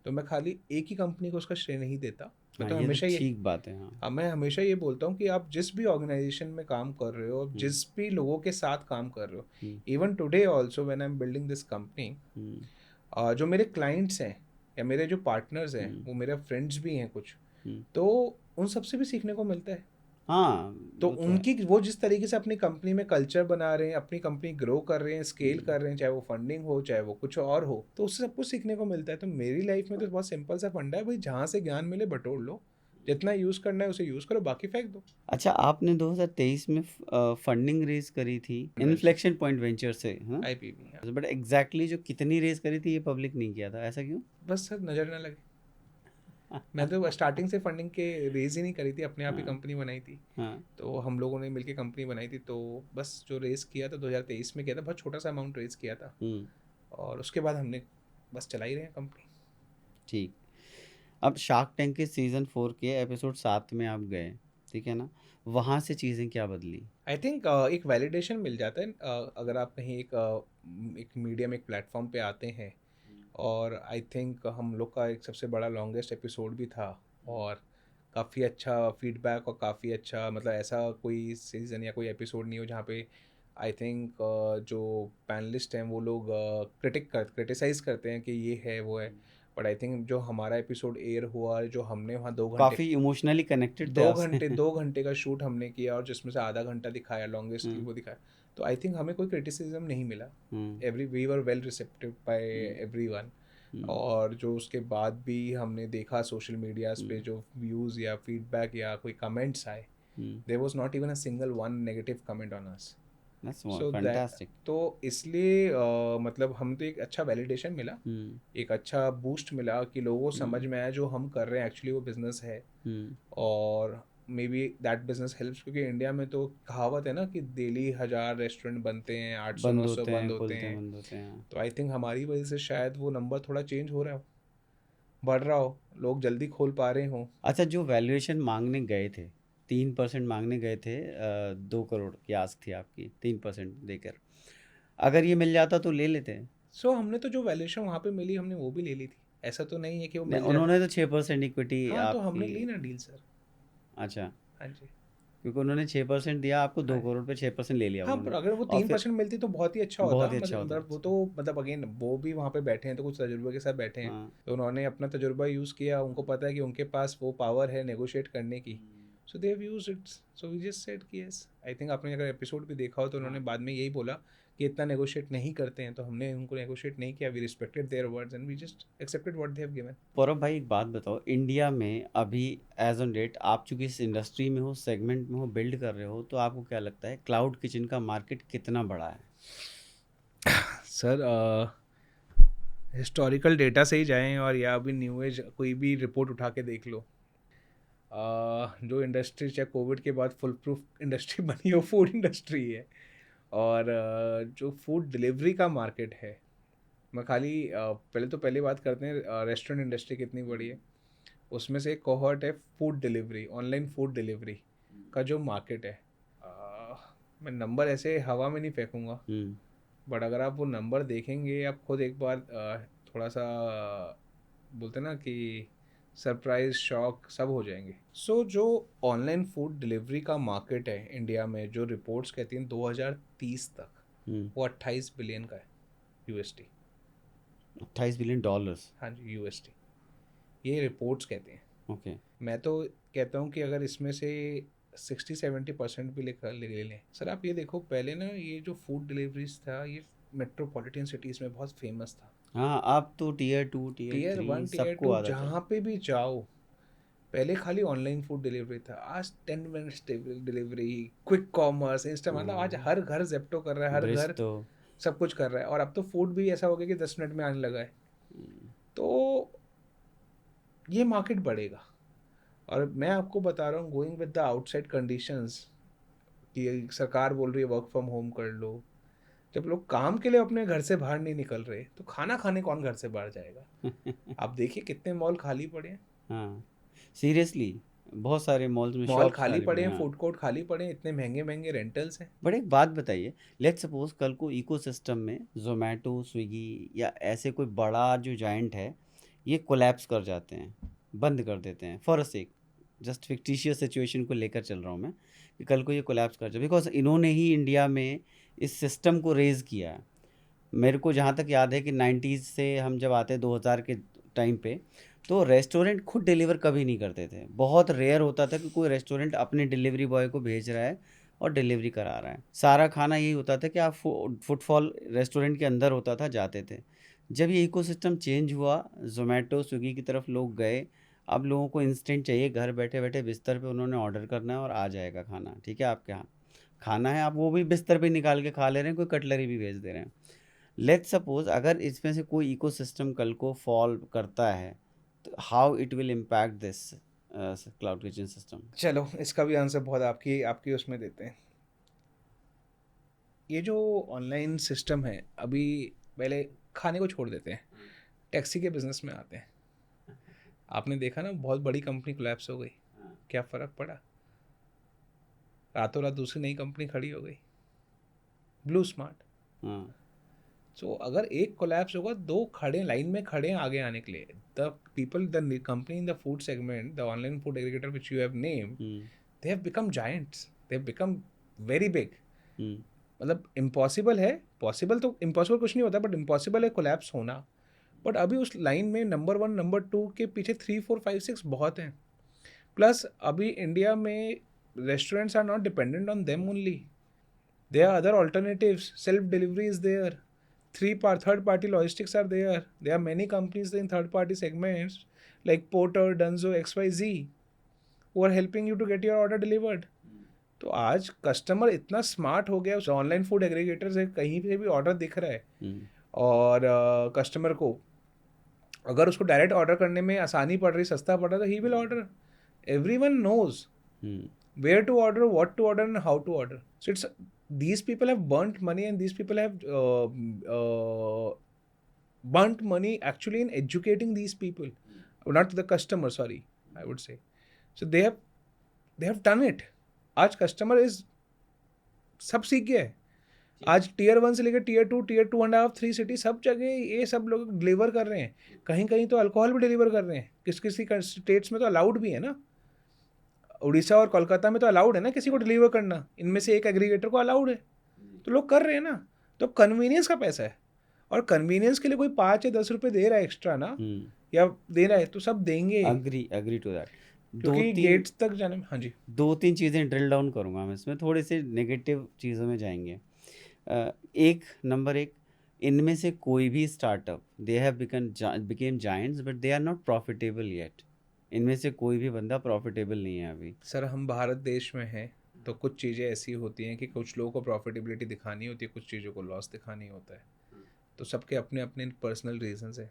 तो मैं खाली एक ही कंपनी को उसका श्रेय नहीं देता। मैं हाँ, तो ये हमेशा तो ये ठीक बात है। हाँ। मैं हमेशा ये बोलता हूँ कि आप जिस भी ऑर्गेनाइजेशन में काम कर रहे हो, हम्म, जिस भी लोगों के साथ काम कर रहे हो, hmm, even today also when I am building this company, hmm, जो मेरे क्लाइंट्स हैं या मेरे जो पार्टनर्स हैं हम्म, वो मेरे फ्रेंड्स भी हैं कुछ, हम्म। तो उन सबसे भी सीखने को मिलता है। हाँ, तो वो तो है। उनकी वो जिस तरीके से अपनी कंपनी में कल्चर बना रहे हैं, अपनी कंपनी ग्रो कर रहे हैं, स्केल हम्म, कर रहे हैं, चाहे वो फंडिंग हो चाहे वो कुछ और हो, तो उससे सब कुछ सीखने को मिलता है। तो मेरी लाइफ में तो बहुत सिंपल सा फंडा है भाई, जहाँ से ज्ञान मिले बटोर लो, जितना यूज़ करना है उसे यूज़ करो, बाकी फेंक दो। अच्छा, आपने 2023 में फंडिंग रेज करी थी इन्फ्लेक्शन पॉइंट वेंचर से, हाँ? IPV, हाँ। बट एग्जैक्टली जो कितनी रेज करी थी ये पब्लिक नहीं किया था, ऐसा क्यों? बस सर नज़र ना लगे। मैं तो स्टार्टिंग से फंडिंग के रेज ही नहीं करी थी, अपने आप ही हाँ, कंपनी बनाई थी। हाँ। तो हम लोगों ने मिलके कंपनी बनाई थी, तो बस जो रेस किया था 2023 में किया था, बहुत छोटा सा अमाउंट रेस किया था, हम्म। और उसके बाद हमने बस चला ही रहे हैं कंपनी। ठीक। अब शार्क टैंक के सीज़न 4 के एपिसोड 7 में आप गए, ठीक है ना? वहाँ से चीज़ें क्या बदली? आई थिंक एक वैलिडेशन मिल जाता है, अगर आप कहीं एक मीडियम, एक प्लेटफॉर्म पे आते हैं, और आई थिंक हम लोग का एक सबसे बड़ा लॉन्गेस्ट एपिसोड भी था, और काफ़ी अच्छा फीडबैक, और काफ़ी अच्छा, मतलब ऐसा कोई सीज़न या कोई एपिसोड नहीं हो जहाँ पे आई थिंक जो पैनलिस्ट हैं वो लोग क्रिटिसाइज़ करते हैं कि ये है वो है। बट आई थिंक जो हमारा एपिसोड एयर हुआ, जो हमने वहाँ 2 घंटे, काफ़ी इमोशनली कनेक्टेड थे दो आपसे। घंटे 2 घंटे का शूट हमने किया, और जिसमें से आधा घंटा दिखाया लॉन्गेस्ट हुँ, वो दिखाया, तो आई थिंक हमें कोई क्रिटिसिज्म नहीं मिला। Uh, every we were well receptive by uh, everyone. Uh, और जो उसके बाद भी हमने देखा सोशल मीडियाज हुँ, पे जो व्यूज़ या फीडबैक या कोई कमेंट्स आए, uh. There was not even a single one negative comment on us. That's so that, fantastic. तो इसलिए मतलब हम तो एक अच्छा वैलिडेशन मिला, हुँ, एक अच्छा बूस्ट मिला कि लोगों को समझ हुँ, में आया जो हम कर रहे हैं एक्चुअली वो बिजनेस है। हुँ। और may be that business helps, क्योंकि इंडिया में तो कहावत है ना कि डेली 1000 रेस्टोरेंट बनते हैं, 800 बंद 900 होते बंद हैं, होते खुलते हैं, हैं। बंद होते हैं। तो आई थिंक हमारी वजह से शायद वो नंबर थोड़ा चेंज हो रहा हो, बढ़ रहा हो, लोग जल्दी खोल पा रहे हों। अच्छा, जो वैल्यूएशन माँगने गए थे, 3% माँगने गए थे, 2 करोड़ की आस्क थी आपकी, 3% देकर। अगर ये मिल जाता तो ले लेते? सो हमने तो जो वैल्यूएशन वहाँ पे मिली हमने वो भी ले ली थी, ऐसा तो नहीं है कि वो नहीं, मिल जाए। उन्होंने तो 6% इक्विटी हाँ, तो हमने आपकी। ली ना डील सर। अच्छा, हाँ जी। क्योंकि उन्होंने 6% दिया आपको, हाँ 2 जी। करोड़ पे 6% ले लिया हाँ, पर उन्होंने। अगर वो और तीन फिर परसेंट मिलती तो बहुत ही अच्छा होता, बहुत ही अच्छा होता। मतलब वो अच्छा। तो, मतलब अगेन वो भी वहाँ पे बैठे हैं तो कुछ तजुर्बे के साथ बैठे हैं, हाँ। तो उन्होंने अपना तजुर्बा यूज़ किया, उनको पता है कि उनके पास वो पावर है नेगोशिएट करने की। So they have used it, so we just said कि यस। आई थिंक आपने अगर एपिसोड भी देखा हो तो उन्होंने हाँ। बाद में यही बोला कि इतना नेगोशिएट नहीं करते हैं, तो हमने उनको नेगोशिएट नहीं किया, we respected their words and we just accepted what they have given. Saurabh भाई, एक बात बताओ, इंडिया में अभी एज ऑन डेट आप चूंकि इस इंडस्ट्री में हो, सेगमेंट में हो, बिल्ड कर रहे हो, तो आपको क्या लगता है क्लाउड किचन का मार्केट कितना बड़ा है? सर हिस्टोरिकल डेटा से ही जाएं, और या अभी न्यू एज कोई भी रिपोर्ट उठा के देख लो, जो इंडस्ट्री चाहे कोविड के बाद फुल प्रूफ इंडस्ट्री बनी हो, फूड इंडस्ट्री है। और जो फूड डिलीवरी का मार्केट है, मैं खाली पहले बात करते हैं रेस्टोरेंट इंडस्ट्री कितनी बड़ी है, उसमें से एक कोहॉर्ट है food delivery, online food delivery का जो मार्केट है। मैं नंबर ऐसे हवा में नहीं फेंकूंगा, हम्म। बट अगर आप वो नंबर देखेंगे आप खुद एक बार थोड़ा सा बोलते हैं ना कि सरप्राइज शॉक सब हो जाएंगे। सो जो ऑनलाइन फूड डिलीवरी का मार्केट है इंडिया में, जो रिपोर्ट्स कहती हैं 2030 तक हम्म। वो 28 बिलियन का है, यूएसडी। $28 बिलियन। हाँ जी, यूएसडी, ये रिपोर्ट्स कहते हैं। ओके। मैं तो कहता हूँ कि अगर इसमें से 60-70% भी ले लें सर, आप ये देखो पहले ना ये जो फूड डिलीवरीज था ये मेट्रोपॉलिटन सिटीज़ में बहुत फेमस था। हाँ, अब तो Tier 2 Tier tier 3 one tier सबको टू आदत है। जहाँ पे भी जाओ, पहले खाली ऑनलाइन फूड डिलीवरी था, आज 10 minutes delivery, quick commerce, Insta, मतलब आज हाँ, हर घर जेप्टो कर रहा है, हर ब्रिज घर तो। सब कुछ कर रहा है, और अब तो फूड भी ऐसा हो गया कि 10 मिनट में आने लगा है। हम्म, तो ये मार्केट बढ़ेगा। और मैं आपको बता रहा हूँ, going with the outside conditions, कि सरकार बोल रही है वर्क फ्रॉम होम कर लो, जब लोग काम के लिए अपने घर से बाहर नहीं निकल रहे तो खाना खाने कौन घर से बाहर जाएगा? आप देखिए कितने मॉल खाली पड़े हैं, हाँ, सीरियसली, बहुत सारे मॉल्स में मॉल शॉप्स खाली खाली पड़े पड़े हैं, हैं, हाँ। फूड कोर्ट खाली पड़े हैं, इतने महंगे महंगे रेंटल्स हैं। बट एक बात बताइए, लेट्स सपोज कल को इकोसिस्टम में जोमेटो, स्विगी या ऐसे कोई बड़ा जो जाइंट है, ये कोलैप्स कर जाते हैं, बंद कर देते हैं for a sake, just fictitious situation को लेकर चल रहा हूँ मैं, कि कल को ये कोलैप्स कर जाए, बिकॉज इन्होंने ही इंडिया में इस सिस्टम को रेज़ किया है। मेरे को जहाँ तक याद है कि 90s से हम जब आते 2000 के टाइम पे, तो रेस्टोरेंट खुद डिलीवर कभी नहीं करते थे। बहुत रेयर होता था कि कोई रेस्टोरेंट अपने डिलीवरी बॉय को भेज रहा है और डिलीवरी करा रहा है। सारा खाना यही होता था कि आप फुटफॉल रेस्टोरेंट के अंदर होता था, जाते थे। जब ये इकोसिस्टम चेंज हुआ, ज़ोमैटो स्विगी की तरफ लोग गए, अब लोगों को इंस्टेंट चाहिए, घर बैठे बैठे बिस्तर पे उन्होंने ऑर्डर करना है और आ जाएगा खाना। ठीक है, आपके यहाँ खाना है, आप वो भी बिस्तर पे निकाल के खा ले रहे हैं, कोई कटलरी भी भेज दे रहे हैं। लेट्स सपोज अगर इसमें से कोई इकोसिस्टम कल को फॉल करता है, तो how it will impact this cloud kitchen system? चलो इसका भी आंसर बहुत आपकी आपकी उसमें देते हैं। ये जो ऑनलाइन सिस्टम है, अभी पहले खाने को छोड़ देते हैं, टैक्सी के बिजनेस में आते हैं। आपने देखा ना, बहुत बड़ी कंपनी कोलैप्स हो गई, क्या फ़र्क पड़ा? रातों रात दूसरी नई कंपनी खड़ी हो गई, ब्लू स्मार्ट। हाँ, सो अगर एक कोलैप्स होगा, दो खड़े लाइन में खड़े हैं आगे आने के लिए। The people, the company in the food segment, the online food aggregator which you have named, they have become giants, they have become very big. मतलब इम्पॉसिबल है, पॉसिबल तो इम्पॉसिबल कुछ नहीं होता, बट इम्पॉसिबल है कोलैप्स होना। But अभी उस लाइन में नंबर 1 नंबर 2 के पीछे 3 4 5 6 बहुत हैं। प्लस अभी इंडिया में restaurants are not dependent on them only, there are other alternatives. Self delivery is there, third party logistics are there. There are many companies in third party segments like Porter, Dunzo, XYZ who are helping you to get your order delivered. तो आज customer इतना smart हो गया, उस online food aggregator से कहीं पे भी ऑर्डर दिख रहा है, और कस्टमर को अगर उसको डायरेक्ट ऑर्डर करने में आसानी पड़ रही, सस्ता पड़ रहा, तो he will order. Everyone knows where to order, what to order, and how to order. So it's, these people have burnt money, and these people have burnt money actually in educating these people, not the customer, sorry, I would say. So they have done it. आज customer is सब सीख गया है। आज tier 1 से लेकर tier 2, tier 2.5, 3 city, सब जगह ये सब लोग डिलीवर कर रहे हैं। कहीं कहीं तो अल्कोहल भी डिलीवर कर रहे हैं, किसी स्टेट्स में तो अलाउड भी है ना। उड़ीसा और कोलकाता में तो अलाउड है ना किसी को डिलीवर करना, इनमें से एक एग्रीगेटर को अलाउड है, तो लोग कर रहे हैं ना। तो कन्वीनियंस का पैसा है, और कन्वीनियंस के लिए कोई 5 या 10 रुपये दे रहा है एक्स्ट्रा ना, या दे रहा है, तो सब देंगे। Agree to that. क्योंकि गेट्स तक जाने में, हाँ जी, 2-3 चीज़ें ड्रिल डाउन करूँगा मैं इसमें, थोड़े से नेगेटिव चीज़ों में जाएंगे। नंबर एक, इनमें से कोई भी startup, they have become giants but they are not profitable yet. इनमें से कोई भी बंदा प्रॉफिटेबल नहीं है अभी। सर हम भारत देश में हैं, तो कुछ चीज़ें ऐसी होती हैं कि कुछ लोगों को प्रॉफिटेबिलिटी दिखानी होती है, कुछ चीज़ों को लॉस दिखानी होता है। तो सबके अपने अपने पर्सनल रीजंस है।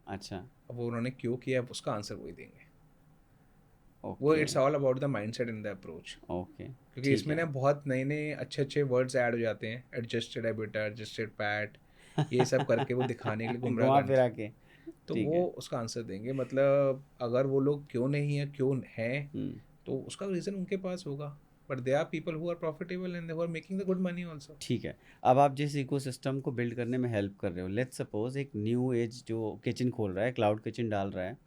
अच्छा, अब वो उन्होंने क्यों किया, उसका आंसर वही देंगे। वो okay, it's all about the mindset in the approach. Okay, क्योंकि इसमें ना बहुत नए नए अच्छे अच्छे वर्ड्स ऐड हो जाते हैं, एडजस्टेड एबिटा, एडजस्टेड पैट, ये सब करके वो दिखाने के लिए गुमराह घुमा करने, फिरा के। तो ठीक वो है। उसका आंसर देंगे। मतलब अगर वो लोग क्यों नहीं है, क्यों हैं, हम्म, तो उसका रीज़न उनके पास होगा। But they are people who are profitable and they are making the good money also. ठीक है। अब आप जिस इकोसिस्टम को बिल्ड करने में हेल्प कर रहे हो, लेट्स सपोज एक न्यू एज जो किचन खोल रहा है, क्लाउड किचन डाल रहा है,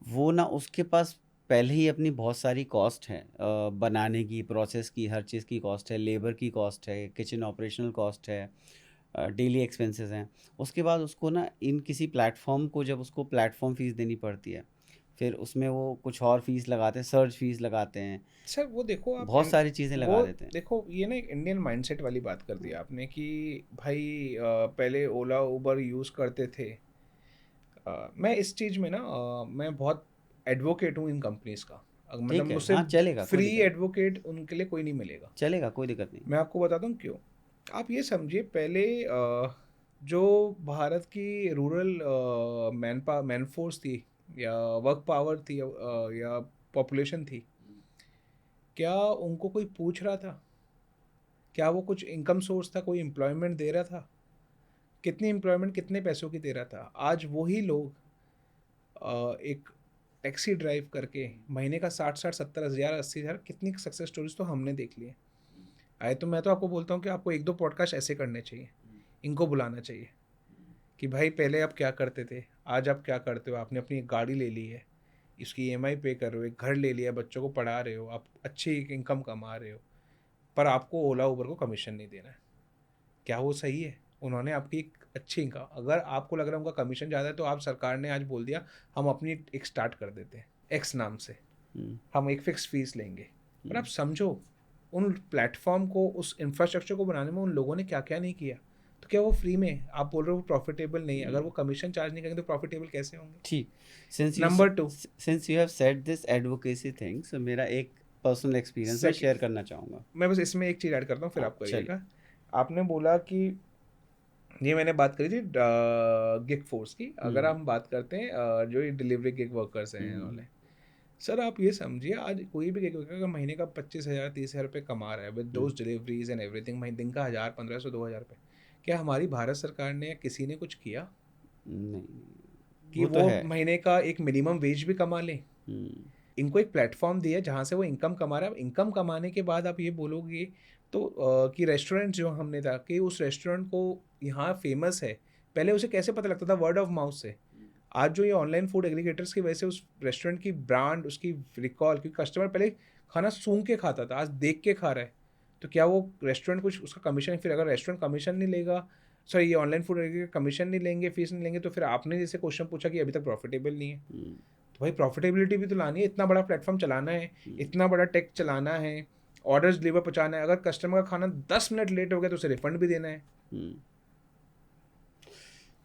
वो ना उसके पास पहले ही अपनी बहुत सारी कॉस्ट है, बनाने की, प्रोसेस की, हर चीज़ की कॉस्ट है, लेबर की कॉस्ट है, किचन ऑपरेशनल कॉस्ट है, डेली एक्सपेंसेस हैं। उसके बाद उसको ना इन किसी प्लेटफॉर्म को, जब उसको प्लेटफॉर्म फ़ीस देनी पड़ती है, फिर उसमें वो कुछ और फीस लगाते हैं, सर्च फीस लगाते हैं, सर वो देखो, आप बहुत सारी चीज़ें लगा वो देते हैं। देखो, ये ना एक इंडियन माइंडसेट वाली बात कर दी आपने कि भाई पहले ओला उबर यूज़ करते थे। मैं इस चीज़ में ना मैं बहुत एडवोकेट हूँ इन कंपनीज़ का। मतलब ठीक है, मुझसे हाँ, चलेगा, कोई फ्री दिक्कत नहीं। एडवोकेट उनके लिए कोई नहीं मिलेगा। चलेगा, कोई दिक्कत नहीं। मैं आपको बताता हूँ क्यों। आप ये समझिए, पहले जो भारत की रूरल मैन फोर्स थी, या वर्क पावर थी, या पॉपुलेशन थी, क्या उनको कोई पूछ रहा था? क्या वो कुछ इनकम सोर्स था, कोई एम्प्लॉयमेंट दे रहा था? कितनी एम्प्लॉयमेंट कितने पैसों की दे रहा था? आज वही लोग एक टैक्सी ड्राइव करके महीने का 60-60, 70,000, 80,000, कितनी सक्सेस स्टोरीज तो हमने देख ली है। आए तो मैं तो आपको बोलता हूँ कि आपको 1-2 पॉडकास्ट ऐसे करने चाहिए, इनको बुलाना चाहिए कि भाई पहले आप क्या करते थे, आज आप क्या करते हो, आपने अपनी एक गाड़ी ले ली है, इसकी EMI पे कर रहे हो, एक घर ले लिया, बच्चों को पढ़ा रहे हो, आप अच्छी इनकम कमा रहे हो, पर आपको ओला उबर को कमीशन नहीं देना है। क्या वो सही है? उन्होंने आपकी एक अच्छी इनकम, अगर आपको लग रहा है उनका कमीशन ज़्यादा है, तो आप सरकार ने आज बोल दिया हम अपनी एक स्टार्ट कर देते हैं एक्स नाम से, हम एक फिक्स फीस लेंगे। पर आप समझो उन प्लेटफॉर्म को, उस इंफ्रास्ट्रक्चर को बनाने में उन लोगों ने क्या क्या नहीं किया। तो क्या वो फ्री में, आप बोल रहे हो वो प्रॉफिटेबल नहीं है, अगर वो कमीशन चार्ज नहीं करेंगे तो प्रॉफिटेबल कैसे होंगे? ठीक। Number 2, since you have said this advocacy thing, so मेरा एक पर्सनल एक्सपीरियंस मैं शेयर करना चाहूँगा। मैं बस इसमें एक चीज़ ऐड करता हूँ, फिर हाँ, आप करिएगा। आपने बोला कि ये मैंने बात करी थी गिग फोर्स की, अगर हम बात करते हैं जो ये डिलीवरी गिग वर्कर्स हैं उन्होंने, सर आप ये समझिए आज कोई भी गिग वर्कर अगर महीने का 25,000 30,000 रुपये कमा रहा है with those deliveries and everything, महीने दिन का 1,000 1,500 2,000 रुपये, क्या हमारी भारत सरकार ने या किसी ने कुछ किया नहीं, कि वो तो वो है। महीने का एक मिनिमम वेज भी कमा लें? इनको एक प्लेटफॉर्म दिया जहाँ से वो इनकम कमा रहा है। इनकम कमाने के बाद आप ये बोलोगे तो कि रेस्टोरेंट जो हमने था कि उस रेस्टोरेंट को यहाँ फेमस है, पहले उसे कैसे पता लगता था? वर्ड ऑफ माउथ से। आज जो ये ऑनलाइन फूड एग्रीगेटर्स की वजह से उस रेस्टोरेंट की ब्रांड, उसकी रिकॉल, क्योंकि कस्टमर पहले खाना सूंघ के खाता था, आज देख के खा रहा है। तो क्या वो रेस्टोरेंट कुछ उसका कमीशन, फिर अगर रेस्टोरेंट कमीशन नहीं लेगा, सॉरी ये ऑनलाइन फूड एग्रीगेटर कमीशन नहीं लेंगे, फीस नहीं लेंगे, तो फिर आपने जैसे क्वेश्चन पूछा कि अभी तक प्रॉफिटेबल नहीं है, तो भाई प्रॉफिटेबिलिटी भी तो लानी है। इतना बड़ा प्लेटफॉर्म चलाना है, इतना बड़ा टेक चलाना है, ऑर्डर्स डिलीवर पहुँचाना है, अगर कस्टमर का खाना 10 मिनट लेट हो गया तो उसे रिफंड भी देना है।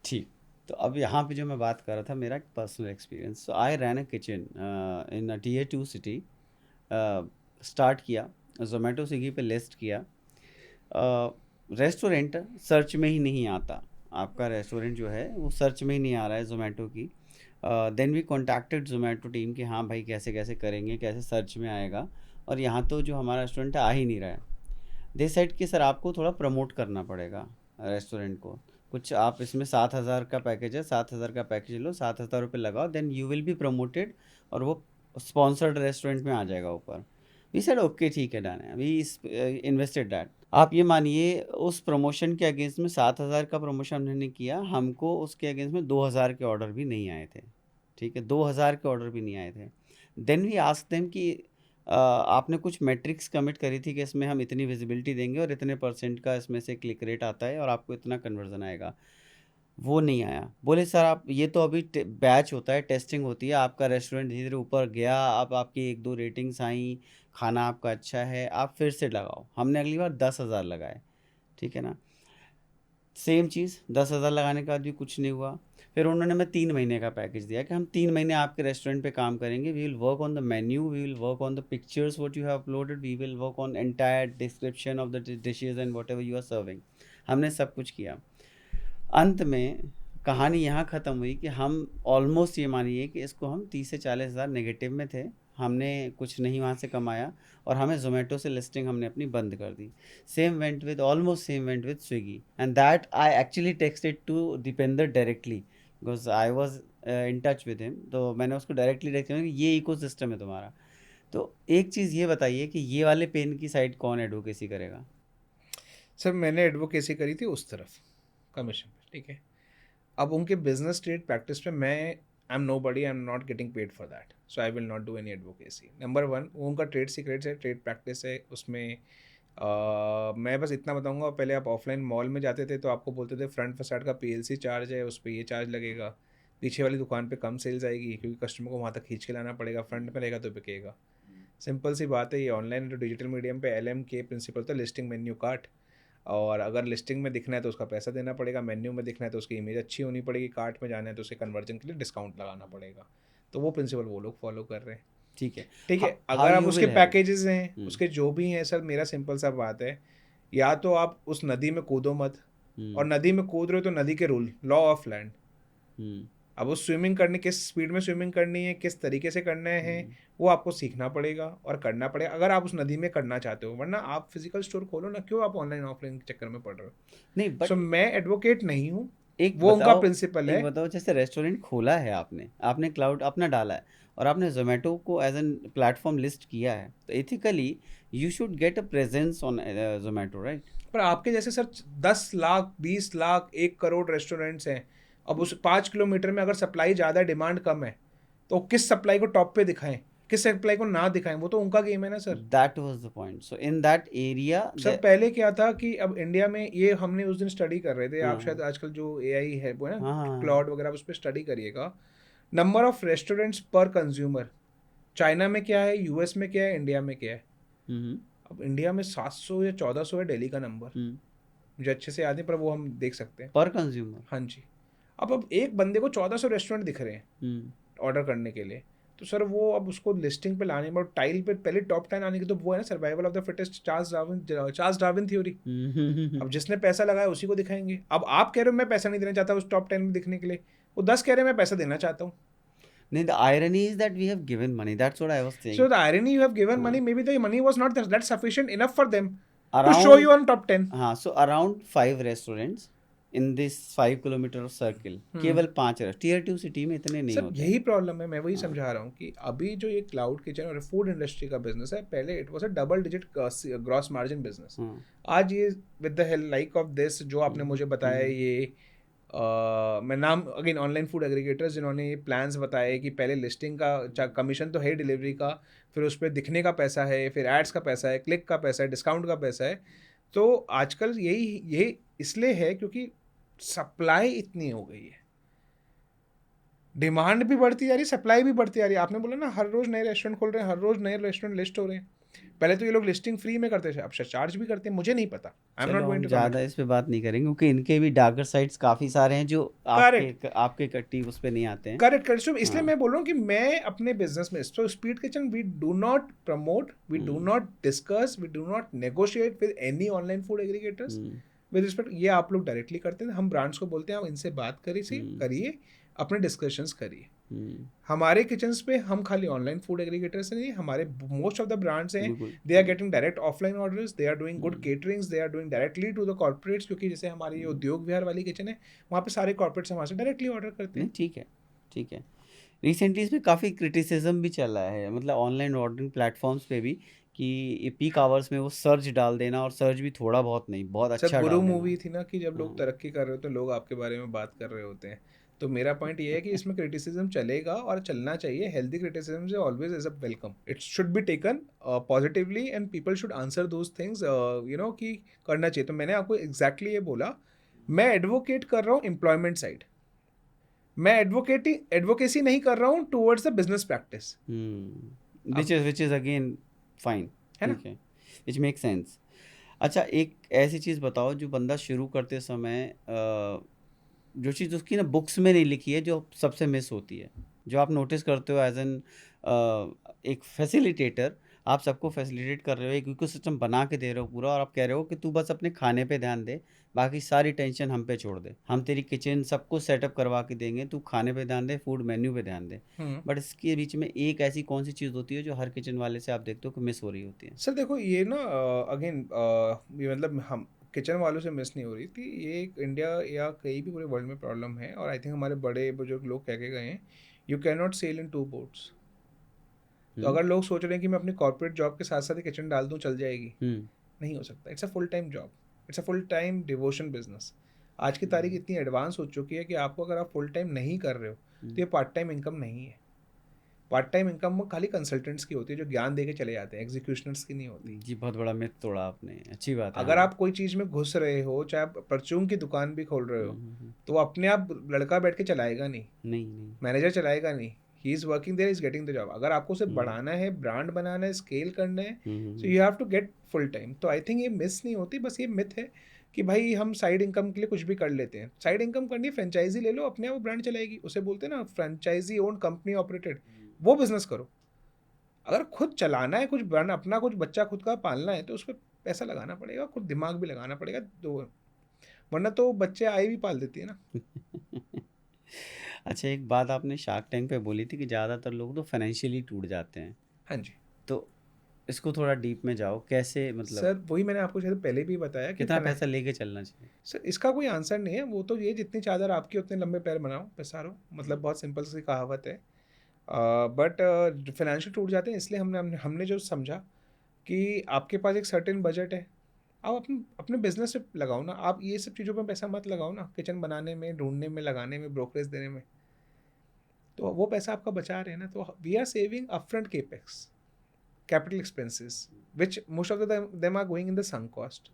ठीक। तो अब यहाँ पे जो मैं बात कर रहा था, मेरा personal experience, so I ran a kitchen in a Tier 2 city. Start किया, जोमेटो स्विगी पे लिस्ट किया। रेस्टोरेंट सर्च में ही नहीं आता, आपका रेस्टोरेंट जो है वो सर्च में ही नहीं आ रहा है जोमेटो की। Then we contacted Zomato team कि हाँ भाई कैसे कैसे करेंगे, कैसे सर्च में आएगा, और यहाँ तो जो हमारा रेस्टोरेंट है आ ही नहीं रहा है। दे सेड कि सर आपको थोड़ा प्रमोट करना पड़ेगा रेस्टोरेंट को, कुछ आप इसमें 7,000 का पैकेज है, 7,000 का पैकेज लो, 7,000 रुपये लगाओ, then you will be promoted, और वो स्पॉन्सर्ड रेस्टोरेंट में आ जाएगा ऊपर। वी सेड ओके ठीक है, डन है, वी इन्वेस्टेड दैट। आप ये मानिए उस प्रमोशन के अगेंस्ट में 7,000 का प्रमोशन हमने किया, हमको उसके अगेंस्ट में 2,000 के ऑर्डर भी नहीं आए थे। ठीक है, 2,000 के ऑर्डर भी नहीं आए थे। देन वी आस्क्ड देम कि आपने कुछ मैट्रिक्स कमिट करी थी कि इसमें हम इतनी विजिबिलिटी देंगे और इतने % का इसमें से क्लिक रेट आता है और आपको इतना कन्वर्जन आएगा, वो नहीं आया। बोले सर आप ये तो अभी बैच होता है, टेस्टिंग होती है, आपका रेस्टोरेंट धीरे धीरे ऊपर गया, अब आपकी 1-2 रेटिंग्स आई, खाना आपका अच्छा है, आप फिर से लगाओ। हमने अगली बार 10,000 लगाए, ठीक है ना, सेम चीज़ 10,000 लगाने के बाद भी कुछ नहीं हुआ। फिर उन्होंने हमें 3 महीने का पैकेज दिया कि हम 3 महीने आपके रेस्टोरेंट पे काम करेंगे, we will work on the menu, we will work on the pictures what you have uploaded, we will work on entire description of the dishes and whatever you are serving. हमने सब कुछ किया। अंत में कहानी यहाँ ख़त्म हुई कि हम ऑलमोस्ट ये मानिए कि इसको हम 30 से 40 हज़ार नेगेटिव में थे, हमने कुछ नहीं वहाँ से कमाया, और हमें ज़ोमेटो से लिस्टिंग हमने अपनी बंद कर दी। Same went with, almost same went with Swiggy, and that I actually texted to Deepinder directly because I was in touch with him. तो मैंने उसको डायरेक्टली टेक्स्ट किया कि ये इकोसिस्टम है तुम्हारा। तो एक चीज़ ये बताइए कि ये वाले पेन की साइड कौन एडवोकेसी करेगा? सर मैंने एडवोकेसी करी थी उस तरफ कमीशन पे, ठीक है। अब उनके बिजनेस ट्रेड प्रैक्टिस पे मैं I am nobody, I am not getting paid for that, so I will not do any advocacy. Number 1 वो उनका ट्रेड सीक्रेट्स है, ट्रेड प्रैक्टिस है, उसमें मैं बस इतना बताऊंगा। पहले आप ऑफलाइन मॉल में जाते थे तो आपको बोलते थे फ्रंट फसाड का PLC चार्ज है, उस पर ये चार्ज लगेगा, पीछे वाली दुकान पे कम सेल्स आएगी क्योंकि कस्टमर को वहाँ तक खींच के लाना पड़ेगा, फ्रंट में रहेगा तो बिकेगा। सिंपल सी बात है, ये ऑनलाइन तो डिजिटल मीडियम पे LM के प्रिंसिपल तो लिस्टिंग मेन्यू कार्ट, और अगर लिस्टिंग में दिखना है तो उसका पैसा देना पड़ेगा, मेन्यू में दिखना है तो उसकी इमेज अच्छी होनी पड़ेगी, कार्ट में जाना है तो उसे कन्वर्जन के लिए डिस्काउंट लगाना पड़ेगा। तो वो प्रिंसिपल वो लोग फॉलो कर रहे हैं, ठीक है, ठीक है। How अगर आप you उसके will help? पैकेजेस हैं, उसके जो भी हैं सर, मेरा सिंपल सा बात है, या तो आप उस नदी में कूदो मत, और नदी में कूद रहे हो तो नदी के रूल, लॉ ऑफ लैंड। अब वो स्विमिंग करनी, किस स्पीड में स्विमिंग करनी है, किस तरीके से करना है, वो आपको सीखना पड़ेगा और करना पड़ेगा अगर आप उस नदी में करना चाहते हो, वरना आप फिजिकल स्टोर खोलो ना, क्यों आप ऑनलाइन ऑफलाइन के चक्कर में पड़ रहे हो? नहीं, बट सो मैं एडवोकेट नहीं हूँ, एक वो उनका बताओ, प्रिंसिपल एक है। बताओ, जैसे रेस्टोरेंट खोला है आपने क्लाउड अपना डाला है और आपने जोमेटो को एज एन प्लेटफॉर्म लिस्ट किया है, तो ethically you should get a presence on Zomato, right? पर आपके जैसे सर 10 लाख 20 लाख 1 करोड़ रेस्टोरेंट्स हैं, अब उस 5 किलोमीटर में अगर सप्लाई ज़्यादा डिमांड कम है तो किस सप्लाई को टॉप पे दिखाएं, किस सप्लाई को ना दिखाएं, वो तो उनका गेम है ना sir. That was the point. So in that area sir पहले क्या था कि अब इंडिया में ये हमने उस दिन स्टडी कर रहे थे, आप हाँ शायद आजकल जो एआई है वो है ना हाँ क्लाउड वगैरह, उस पर स्टडी करिएगा। नंबर ऑफ रेस्टोरेंट्स पर कंज्यूमर चाइना में क्या है, यूएस में क्या है, इंडिया में क्या है। अब इंडिया में 700 या 1400 है दिल्ली का नंबर, मुझे अच्छे से याद नहीं पर वो हम देख सकते हैं पर कंज्यूमर। हाँ जी। अब एक बंदे को 1400 रेस्टोरेंट दिख रहे हैं ऑर्डर करने के लिए, तो सर वो अब उसको लिस्टिंग पे लाने में टाइल पे पहले टॉप 10 आने की, तो वो है ना survival of the fittest, Charles Darwin theory. अब जिसने पैसा लगाया उसी को दिखाएंगे। अब आप कह रहे हो मैं पैसा नहीं देना चाहता उस टॉप 10 में दिखने के लिए, वो 10 कह रहे हैं मैं पैसा देना चाहता हूँ। No, the irony is that we have given money. That's what I was saying. So the irony, you have given money, maybe the money was not that sufficient enough for them to Around, show you on top 10. हाँ, so around 5 restaurants in this 5 kilometer circle, केवल 5 tier 2 city में इतने नहीं sir होते। यही problem है, मैं वही समझा रहा हूँ कि अभी जो ये क्लाउड किचन और फूड इंडस्ट्री का बिजनेस है, पहले it was a double digit gross margin business. आज ये with the help like of this जो आपने मुझे बताया, ये मैं नाम अगेन ऑनलाइन फूड एग्रीगेटर्स जिन्होंने ये प्लान्स बताए कि पहले लिस्टिंग का कमीशन तो है डिलीवरी का, फिर उस पर दिखने का पैसा है, फिर एड्स का पैसा है, क्लिक का पैसा है, डिस्काउंट का पैसा है। तो आजकल यही इसलिए है क्योंकि सप्लाई इतनी हो गई है, डिमांड भी बढ़ती जा रही है, सप्लाई भी बढ़ती जा रही है। आपने बोला ना हर रोज़ नए रेस्टोरेंट खोल रहे हैं, हर रोज़ नए रेस्टोरेंट लिस्ट हो रहे हैं। पहले तो ये लोग लिस्टिंग फ्री में करते थे, अब चार्ज भी करते हैं, मुझे नहीं पता। चलो हम ज़्यादा इस पे बात नहीं करेंगे क्योंकि इनके भी डार्कर साइड्स काफ़ी सारे हैं जो आपके कट्टी उस पे नहीं आते हैं। करेक्ट। सो इसलिए मैं बोल रहा हूँ कि मैं अपने बिजनेस में speed kitchen we do not promote, we do not discuss, we do not negotiate with any online food aggregators with respect. ये आप लोग डायरेक्टली करते हैं, हम ब्रांड्स को बोलते हैं आप इनसे बात करिए, अपने डिस्कशंस करिए। हमारे किचन्स पे हम खाली ऑनलाइन फूड एग्रीगेटर से नहीं, हमारे मोस्ट ऑफ द ब्रांड्स हैं, they are getting direct offline orders, they are doing good caterings, they are doing directly to the corporates, क्योंकि जैसे हमारी उद्योग विहार वाली किचन है वहाँ पे सारे कॉर्पोरेट्स हमारे से डायरेक्टली ऑर्डर करते हैं। ठीक है। रिसेंटली इसमें काफ़ी क्रिटिसिज्म भी चला है, मतलब ऑनलाइन ऑर्डरिंग प्लेटफॉर्म्स पे भी, कि पीक आवर्स में वो सर्च डाल देना, और सर्च भी थोड़ा बहुत नहीं, बहुत अच्छा। गुरु मूवी थी ना कि जब लोग तरक्की कर रहे होते हैं लोग आपके बारे में बात कर रहे होते हैं। तो मेरा पॉइंट ये है कि इसमें क्रिटिसिज्म चलेगा और चलना चाहिए। Healthy criticism is always is a welcome, it should be taken positively and people should answer those things कि करना चाहिए। तो मैंने आपको एग्जैक्टली ये बोला, मैं एडवोकेट कर रहा हूँ एम्प्लॉयमेंट साइड, मैं एडवोकेसी नहीं कर रहा हूँ towards the business practice, which is again fine, है ना, विच मेक सेंस। अच्छा, एक ऐसी चीज़ बताओ जो बंदा शुरू करते समय जो चीज़ उसकी ना बुक्स में नहीं लिखी है, जो सबसे मिस होती है, जो आप नोटिस करते हो एज एन एक फैसिलिटेटर, आप सबको फैसिलिटेट कर रहे हो, एक इकोसिस्टम बना के दे रहे हो पूरा, और आप कह रहे हो कि तू बस अपने खाने पे ध्यान दे, बाकी सारी टेंशन हम पे छोड़ दे, हम तेरी किचन सबको सेटअप करवा के देंगे, तू खाने पे ध्यान दे, फूड मेन्यू पे ध्यान दे। बट इसके बीच में एक ऐसी कौन सी चीज़ होती है जो हर किचन वाले से आप देखते हो कि मिस हो रही होती है? सर देखो ये ना अगेन ये मतलब हम किचन वालों से मिस नहीं हो रही थी, ये एक इंडिया या कहीं भी पूरे वर्ल्ड में प्रॉब्लम है। और आई थिंक हमारे बड़े बुजुर्ग लोग कह के गए हैं, you can not sell in 2 boats. तो अगर लोग सोच रहे हैं कि मैं अपनी कॉर्पोरेट जॉब के साथ साथ ही किचन डाल दूं चल जाएगी, नहीं हो सकता। It's a full time job, it's a full time devotion business. आज की तारीख इतनी एडवांस हो चुकी है कि आपको अगर आप फुल टाइम नहीं कर रहे हो तो ये पार्ट टाइम इनकम नहीं है। पार्ट टाइम इनकम खाली कंसल्टेंट्स की होती है जो ज्ञान दे के चले जाते हैं, एग्जीक्यूशनर्स की नहीं होती। जी, बहुत बड़ा मिथ तोड़ा आपने, अच्छी बात है। अगर आप कोई चीज़ में घुस रहे हो, चाहे आप परचून की दुकान भी खोल रहे हो, तो वो अपने आप लड़का बैठ के चलाएगा नहीं, मैनेजर चलाएगा नहीं, he is working there, is getting the job. अगर आपको उसे बढ़ाना है, ब्रांड बनाना है, स्केल करना है, so you have to get full time. तो आई थिंक ये मिस नहीं होती, बस ये मिथ है कि भाई हम साइड इनकम के लिए कुछ भी कर लेते हैं। साइड इनकम करनी है, फ्रेंचाइजी ले लो, अपने आप वो ब्रांड चलाएगी। उसे बोलते हैं ना फ्रेंचाइजी ओन कंपनी ऑपरेटेड, वो बिजनेस करो। अगर खुद चलाना है, कुछ ब्रांड अपना, कुछ बच्चा खुद का पालना है, तो उस पर पैसा लगाना पड़ेगा, खुद दिमाग भी लगाना पड़ेगा, तो वरना तो बच्चे आई भी पाल देती है ना। अच्छा, एक बात आपने शार्क टैंक पे बोली थी कि ज़्यादातर लोग तो फाइनेंशियली टूट जाते हैं। हाँ जी। तो इसको थोड़ा डीप में जाओ, कैसे, मतलब सर वही मैंने आपको शायद पहले भी बताया कि कितना पैसा लेके चलना चाहिए। सर इसका कोई आंसर नहीं है, वो तो ये जितनी चादर आपकी उतने लंबे पैर बनाओ पसारो, मतलब बहुत सिंपल सी कहावत है। बट फाइनेंशियल टूट जाते हैं इसलिए हमने जो समझा कि आपके पास एक सर्टेन बजट है, आप अपने अपने बिजनेस पे लगाओ ना, आप ये सब चीज़ों पे पैसा मत लगाओ ना, किचन बनाने में, ढूंढने में, लगाने में, ब्रोकरेज देने में। तो वो पैसा आपका बचा रहे हैं ना, तो we are saving upfront capex, capital expenses, which most of them are going in the sunk cost.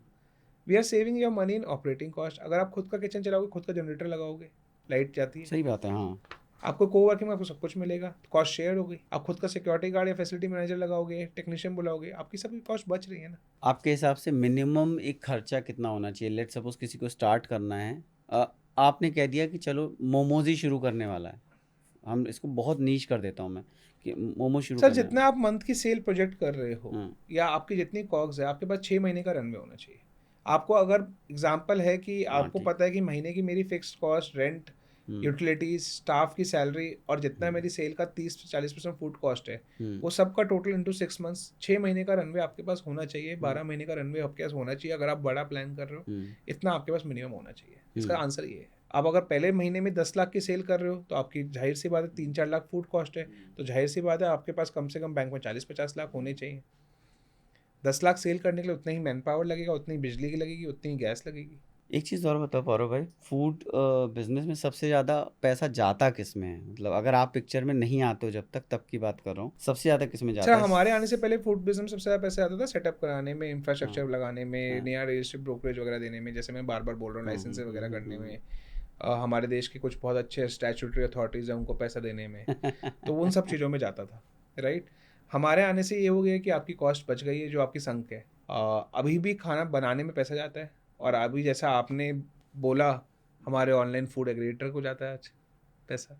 We are saving your money in operating cost. अगर आप खुद का किचन चलाओगे, खुद का जनरेटर लगाओगे, लाइट जाती है, सही बात है। हाँ, आपको कोवर्किंग में आपको सब कुछ मिलेगा, कॉस्ट शेयर हो गई। आप खुद का सिक्योरिटी गार्ड या फैसिलिटी मैनेजर लगाओगे, टेक्नीशियन बुलाओगे, आपकी सबकी कॉस्ट बच रही है ना। आपके हिसाब से मिनिमम एक खर्चा कितना होना चाहिए? लेट सपोज किसी को स्टार्ट करना है, आपने कह दिया कि चलो मोमोज ही शुरू करने वाला है, हम इसको बहुत नीच कर देता हूँ मैं कि मोमो शुरू सर करना है। जितना आप मंथ की सेल प्रोजेक्ट कर रहे हो, हाँ, या आपकी जितनी कॉग्स है, आपके पास 6 महीने का रनवे होना चाहिए। आपको अगर एग्जाम्पल है कि हाँ, आपको ठीक। पता है कि महीने की मेरी fixed cost, rent, utilities, staff की सैलरी और जितना मेरी सेल का 30 से 40% फूड कॉस्ट है, वो सबका टोटल इंटू 6 मंथ्स, 6 महीने का रनवे आपके पास होना चाहिए, 12 महीने का रनवे आपके पास होना चाहिए। अगर आप बड़ा प्लान कर रहे हो, इतना आपके पास मिनिमम होना चाहिए। इसका आंसर ये है। आप अगर पहले महीने में 10 लाख की सेल कर रहे हो, तो आपकी जाहिर सी बात है 3-4 लाख फूड कॉस्ट है, तो जाहिर सी बात है आपके पास कम से कम बैंक में 40-50 लाख होने चाहिए। 10 लाख सेल करने के लिए उतना ही मैन पावर लगेगा, उतनी बिजली की लगेगी, उतनी ही गैस लगेगी। एक चीज़ और बताओ पौरव भाई, फूड बिजनेस में सबसे ज़्यादा पैसा जाता किस में है? मतलब अगर आप पिक्चर में नहीं आते हो जब तक, तब की बात कर रहा हूँ, सबसे ज़्यादा किस में अच्छा, जाता है? हमारे आने से पहले फूड बिजनेस सबसे ज़्यादा पैसे आता था सेटअप कराने में, हाँ, इंफ्रास्ट्रक्चर लगाने में, हाँ, नया रजिस्ट्री ब्रोकरेज वगैरह देने में, जैसे मैं बार बार बोल रहा हूँ, लाइसेंस वगैरह करने में। हमारे देश के कुछ बहुत अच्छे स्टैट्यूटरी अथॉरिटीज़ हैं, उनको पैसा देने में, तो उन सब चीज़ों में जाता था, राइट। हमारे आने से ये हो गया कि आपकी कॉस्ट बच गई है, जो आपकी संक है। अभी भी खाना बनाने में पैसा जाता है, और अभी जैसा आपने बोला, हमारे ऑनलाइन फूड एग्रीगेटर को जाता है आज पैसा।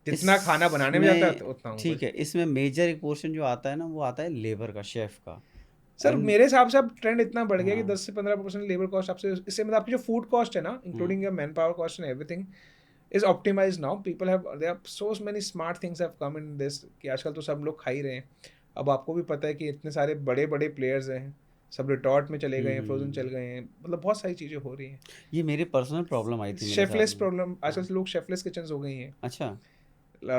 जितना खाना बनाने में जाता है इसमें उतना हमको। ठीक है, इसमें मेजर एक पोर्शन जो आता है ना, वो आता है लेबर का, शेफ का। सर एंड मेरे हिसाब से अब ट्रेंड इतना बढ़ गया कि हाँ, 10 से 15% लेबर कॉस्ट आपसे, इससे मतलब आपकी जो फूड कॉस्ट है ना, including your man power cost and everything, is optimised now. People have, there are so many smart things have come in this, कि आजकल तो सब लोग खा ही रहे हैं। अब आपको भी पता है कि इतने सारे बड़े बड़े प्लेयर्स हैं, सब रिटॉर्ट में चले गए हैं, फ्रोजन चल गए हैं, मतलब बहुत सारी चीज़ें हो रही हैं। ये मेरी पर्सनल प्रॉब्लम आई थी मेरे साथ शेफलेस में। प्रॉब्लम, आजकल हाँ, लोग शेफलेस किचन हो गई हैं। अच्छा।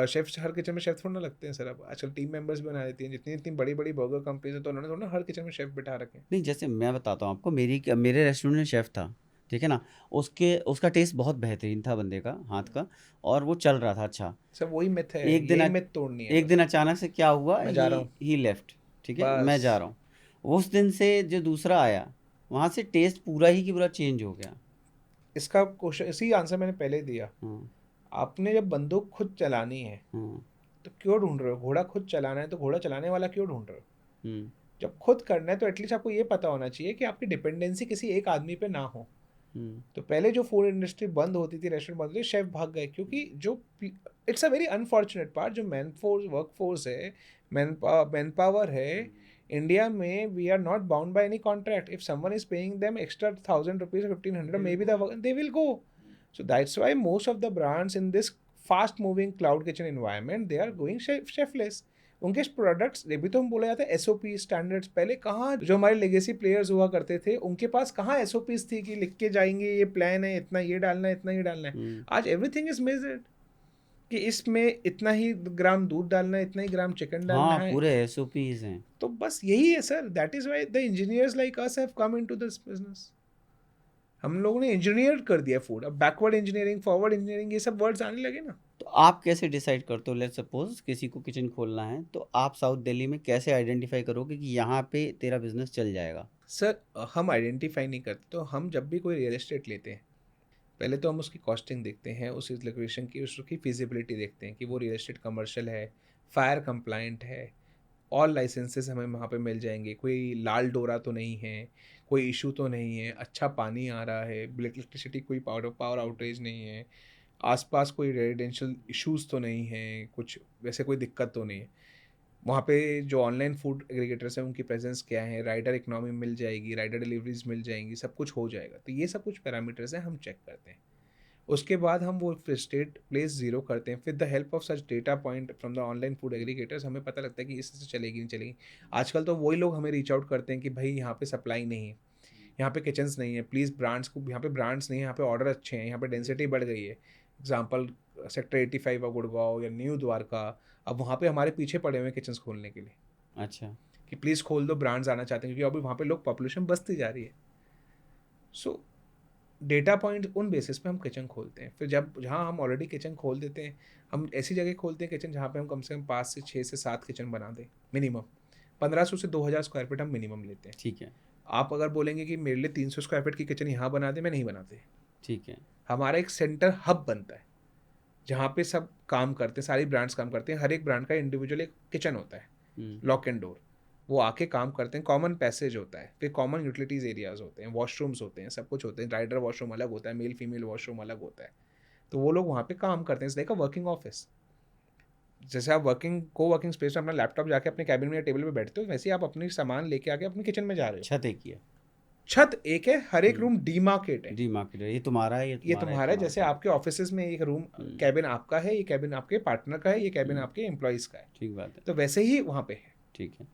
शेफ, हर किचन में शेफ थोड़ा ना लगते हैं सर। अब आजकल टीम मेंबर्स भी बना देती हैं, जितनी इतनी बड़ी बड़ी बर्गर कंपनीज है, तो उन्होंने थोड़ा ना हर किचन में शेफ बिठा रखे हैं। नहीं, जैसे मैं बताता हूँ आपको, मेरे रेस्टोरेंट में शेफ़ था, ठीक है ना? उसका टेस्ट बहुत बेहतरीन था बंदे का, हाथ का, और वो चल रहा था अच्छा। सर वही मिथ है, एक दिन यही अ मिथ तोड़नी है एक बस। दिन अचानक से क्या हुआ, मैं जा रहा हूँ ही लेफ्ट, ठीक है? मैं जा बस। रहा हूँ। उस दिन से जो दूसरा आया, वहाँ से टेस्ट पूरा ही की पूरा चेंज हो गया। इसका क्वेश्चन, इसी आंसर मैंने पहले दिया। हाँ, आपने जब बंदूक खुद चलानी है, हाँ, तो क्यों ढूंढ रहे हो? घोड़ा खुद चलाना है तो घोड़ा चलाने वाला क्यों ढूंढ रहे हो? हुँ, जब खुद करना है तो एटलीस्ट आपको ये पता होना चाहिए कि आपकी डिपेंडेंसी किसी एक आदमी पे ना हो। हुँ, तो पहले जो फूड इंडस्ट्री बंद होती थी, रेस्टोरेंट बंद होते थे, शेफ भाग गए, क्योंकि जो it's a very unfortunate part, जो मैन फोर्स, वर्क फोर्स है, मैन पावर है इंडिया में, we are not bound by any contract. If someone is paying them extra 1000 rupees, 1500, maybe they will go. So that's why most of the brands in this fast moving cloud kitchen environment, they are going chefless. उनके products, ये भी तो हम बोला जाता है SOP standards, पहले कहाँ जो हमारे लेगेसी प्लेयर्स हुआ करते थे, उनके पास कहाँ SOPs थी कि लिख के जाएंगे ये प्लान है, इतना ये डालना है, इतना ये डालना है। हुँ। आज एवरीथिंग इज मेजर्ड, कि इसमें इतना ही ग्राम दूध डालना है, इतना ही ग्राम चिकन डालना हाँ, है। पूरे SOPs हैं। तो बस यही है sir, that is why the engineers like us have come into this business. हम लोगों ने इंजीनियर कर दिया फूड। अब बैकवर्ड इंजीनियरिंग, फॉरवर्ड इंजीनियरिंग, ये सब वर्ड्स आने लगे ना। तो आप कैसे डिसाइड करते हो? लेट्स सपोज किसी को किचन खोलना है, तो आप साउथ दिल्ली में कैसे आइडेंटिफाई करोगे कि यहाँ पे तेरा बिजनेस चल जाएगा? सर हम आइडेंटिफाई नहीं करते, तो हम जब भी कोई रियल एस्टेट लेते हैं, पहले तो हम उसकी कॉस्टिंग देखते हैं, उस लोकेशन की, उसकी फिजिबिलिटी देखते हैं कि वो रियल एस्टेट कमर्शियल है, फायर कंप्लाइंट है, ऑल लाइसेंसेस हमें वहाँ पे मिल जाएंगे, कोई लाल डोरा तो नहीं है, कोई इशू तो नहीं है, अच्छा पानी आ रहा है, इलेक्ट्रिसिटी कोई पावर आउटेज नहीं है, आसपास कोई रेजिडेंशियल इश्यूज तो नहीं है, कुछ वैसे कोई दिक्कत तो नहीं है। वहाँ पे जो ऑनलाइन फूड एग्रीगेटर्स हैं उनकी प्रेजेंस क्या है, राइडर इकनॉमी मिल जाएगी, राइडर डिलीवरीज मिल जाएंगी, सब कुछ हो जाएगा। तो ये सब कुछ पैरामीटर्स हैं, हम चेक करते हैं। उसके बाद हम वो स्टेट प्लेस जीरो करते हैं। With the help of such data point from the online food aggregators हमें पता लगता है कि इससे चलेगी नहीं चलेगी। आजकल तो वही लोग हमें रीच आउट करते हैं कि भाई यहाँ पे सप्लाई नहीं है, यहाँ पे किचन्स नहीं है, प्लीज़ ब्रांड्स को, यहाँ पे ब्रांड्स नहीं है, यहाँ पे ऑर्डर अच्छे हैं, यहाँ पे डेंसिटी बढ़ गई है। एग्जाम्पल सेक्टर 85 of गुड़गांव या न्यू द्वारका, अब वहाँ पे हमारे पीछे पड़े हुए हैं किचन्स खोलने के लिए। अच्छा। कि प्लीज़ खोल दो, ब्रांड्स आना चाहते हैं, क्योंकि अभी वहाँ पे लोग पॉपुलेशन बढ़ती जा रही है। सो डेटा पॉइंट उन बेसिस पे हम किचन खोलते हैं। फिर जब जहाँ हम ऑलरेडी किचन खोल देते हैं, हम ऐसी जगह खोलते हैं किचन जहाँ पे हम कम से कम 5 से 6 से 7 किचन बना दें मिनिमम। 1500 से 2000 स्क्वायर फीट हम मिनिमम लेते हैं। ठीक है। आप अगर बोलेंगे कि मेरे लिए 300 स्क्वायर फीट की किचन यहाँ बना दे, मैं नहीं बनाते। ठीक है। हमारा एक सेंटर हब बनता है जहाँ पे सब काम करते हैं, सारी ब्रांड्स काम करते हैं, हर एक ब्रांड का इंडिविजुअल एक किचन होता है, लॉक एंड डोर, वो आके काम करते हैं, कॉमन पैसेज होता है, फिर कॉमन यूटिलिटीज एरियाज होते हैं, वॉशरूम्स होते हैं, सब कुछ होते हैं, राइडर वॉशरूम अलग होता है, मेल फीमेल वॉशरूम अलग होता है। तो वो लोग वहाँ पे काम करते हैं, it's like a working office. जैसे आप वर्किंग स्पेस में अपना लैपटॉप जाके अपने कैबिन में या टेबल पे बैठते हो, वैसे ही आप अपनी सामान लेके आके अपनी किचन में जा रहे हो। छत एक ही है। छत एक है, हर एक रूम डीमार्केट है। डी मार्केट है, ये तुम्हारा है, ये ये तुम्हारा है, तुम्हारा है, तुम्हारा जैसे है। आपके ऑफिस में एक रूम कैबिन आपका है, ये कैबिन आपके पार्टनर का है, ये कैबिन आपके एम्प्लॉयज का है। ठीक बात है। तो वैसे ही वहाँ पे है। ठीक है।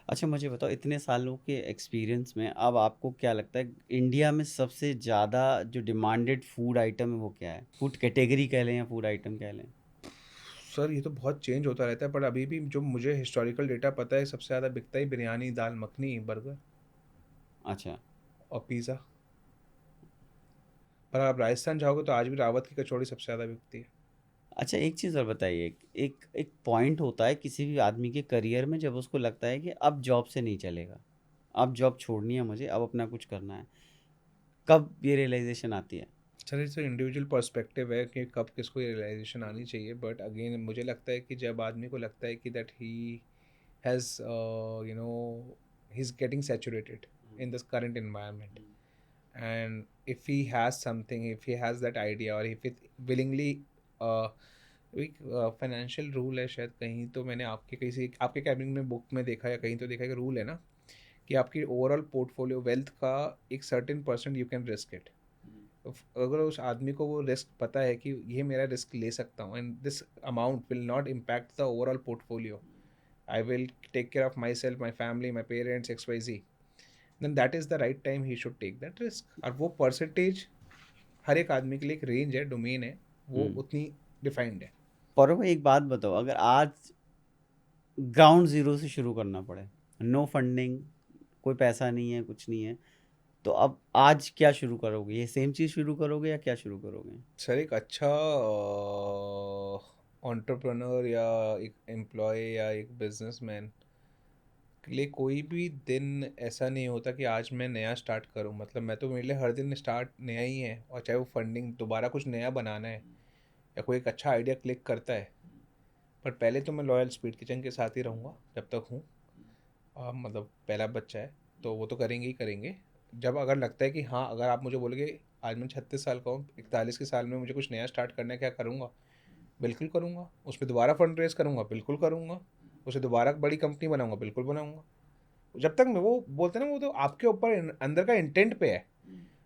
अच्छा मुझे बताओ, इतने सालों के एक्सपीरियंस में अब आपको क्या लगता है इंडिया में सबसे ज़्यादा जो डिमांडेड फूड आइटम है वो क्या है? फूड कैटेगरी कह लें या फूड आइटम कह लें? सर ये तो बहुत चेंज होता रहता है, पर अभी भी जो मुझे हिस्टोरिकल डेटा पता है, सबसे ज़्यादा बिकता है बिरयानी, दाल मखनी, बर्गर अच्छा। और पिज़्ज़ा। पर आप राजस्थान जाओगे तो आज भी रावत की कचौड़ी सबसे ज़्यादा बिकती है। अच्छा एक चीज़ और बताइए, एक एक पॉइंट होता है किसी भी आदमी के करियर में जब उसको लगता है कि अब जॉब से नहीं चलेगा, अब जॉब छोड़नी है मुझे, अब अपना कुछ करना है। कब ये रियलाइजेशन आती है? सर इट्स इंडिविजुअल पर्सपेक्टिव है कि कब किसको ये रियलाइजेशन आनी चाहिए, बट अगेन मुझे लगता है कि जब आदमी को लगता है कि that he has you know he is getting saturated in this current environment, and if he has something, if he has that idea, or if it willingly एक फाइनेंशियल रूल है शायद, कहीं तो मैंने आपके किसी आपके कैबिन में बुक में देखा या कहीं तो देखा, कि रूल है ना कि आपकी ओवरऑल पोर्टफोलियो वेल्थ का एक certain percent you can risk it. अगर उस आदमी को वो रिस्क पता है कि ये मेरा रिस्क ले सकता हूँ and this amount will not impact the overall portfolio, I will take care of myself, my family, my parents, XYZ, then that is the right time he should take that risk. और वो percentage हर एक आदमी के लिए एक range है, domain है, वो उतनी डिफाइंड है। पर एक बात बताओ, अगर आज ग्राउंड ज़ीरो से शुरू करना पड़े, नो फंडिंग, कोई पैसा नहीं है, कुछ नहीं है, तो अब आज क्या शुरू करोगे? ये सेम चीज़ शुरू करोगे या क्या शुरू करोगे? सर एक अच्छा एंटरप्रेन्योर या एक एम्प्लॉय या एक बिजनेसमैन के लिए कोई भी दिन ऐसा नहीं होता कि आज मैं नया स्टार्ट करूं। मतलब मैं तो, मेरे लिए हर दिन स्टार्ट नया ही है, और चाहे वो फंडिंग दोबारा कुछ नया बनाना है या कोई एक अच्छा आइडिया क्लिक करता है, पर पहले तो मैं लॉयल स्पीड किचन के साथ ही रहूँगा जब तक हूँ। मतलब पहला बच्चा है तो वो तो करेंगे ही करेंगे। जब अगर लगता है कि हाँ, अगर आप मुझे बोलोगे आज मैं 36 साल का हूँ, 41 के साल में मुझे कुछ नया स्टार्ट करना है, क्या करूँगा? बिल्कुल करूँगा। उसमें दोबारा फंड रेज करूँगा, बिल्कुल करूँगा। उसे दोबारा बड़ी कंपनी बनाऊँगा, बिल्कुल बनाऊँगा। जब तक मैं, वो बोलते हैं ना, वो तो आपके ऊपर अंदर का इंटेंट पे है।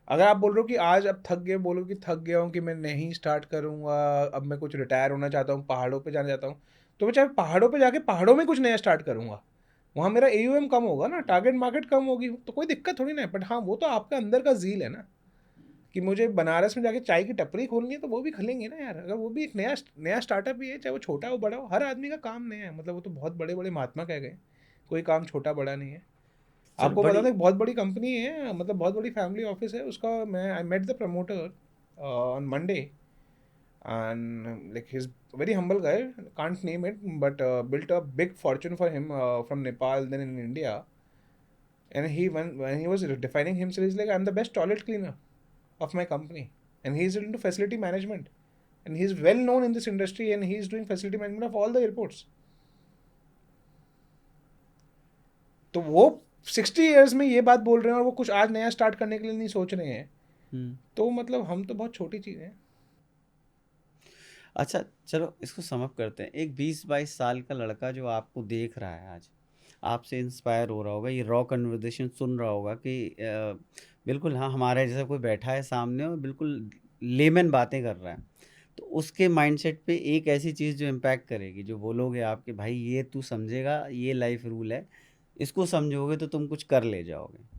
अगर आप बोल रहे हो कि आज अब थक गए, बोलो कि थक गया हूँ, कि मैं नहीं स्टार्ट करूँगा, अब मैं कुछ रिटायर होना चाहता हूँ, पहाड़ों पे जाना चाहता हूँ, तो मैं चाहे पहाड़ों पे जाके पहाड़ों में कुछ नया स्टार्ट करूँगा। वहाँ मेरा AUM कम होगा ना, टारगेट मार्केट कम होगी, तो कोई दिक्कत थोड़ी ना है। बट हाँ, वो तो आपका अंदर का ज़ील है ना, कि मुझे बनारस में जाके चाय की टपरी खोलनी है, तो वो भी खोलेंगे ना यार। अगर वो भी एक नया नया स्टार्टअप ही है, चाहे वो छोटा हो बड़ा हो, हर आदमी का काम नया है। मतलब वो तो बहुत बड़े बड़े महात्मा कह गए, कोई काम छोटा बड़ा नहीं है। चलो आपको पता बड़ी था, बहुत बड़ी कंपनी है, मतलब बहुत बड़ी फैमिली ऑफिस है उसका। मैं I met the promoter on Monday, and like he's very humble guy, can't name it, but built a big fortune for him from Nepal, then in India. And when he was defining himself, he's like, I'm the best toilet cleaner of my company, and he's into facility management, and he's well known in this industry, and he's doing facility management of all the airports. तो वो 60 years में ये बात बोल रहे हैं, और वो कुछ आज नया स्टार्ट करने के लिए नहीं सोच रहे हैं। तो मतलब हम तो बहुत छोटी चीज़ हैं। अच्छा चलो इसको समअप करते हैं। एक 20-22 साल का लड़का जो आपको देख रहा है आज, आपसे इंस्पायर हो रहा होगा, ये रॉ कन्वर्सेशन सुन रहा होगा कि बिल्कुल हाँ, हमारे जैसा कोई बैठा है सामने और बिल्कुल लेमन बातें कर रहा है, तो उसके माइंडसेट पे एक ऐसी चीज़ जो इम्पैक्ट करेगी, जो बोलोगे आप कि भाई ये तू समझेगा, ये लाइफ रूल है, इसको समझोगे तो तुम कुछ कर ले जाओगे।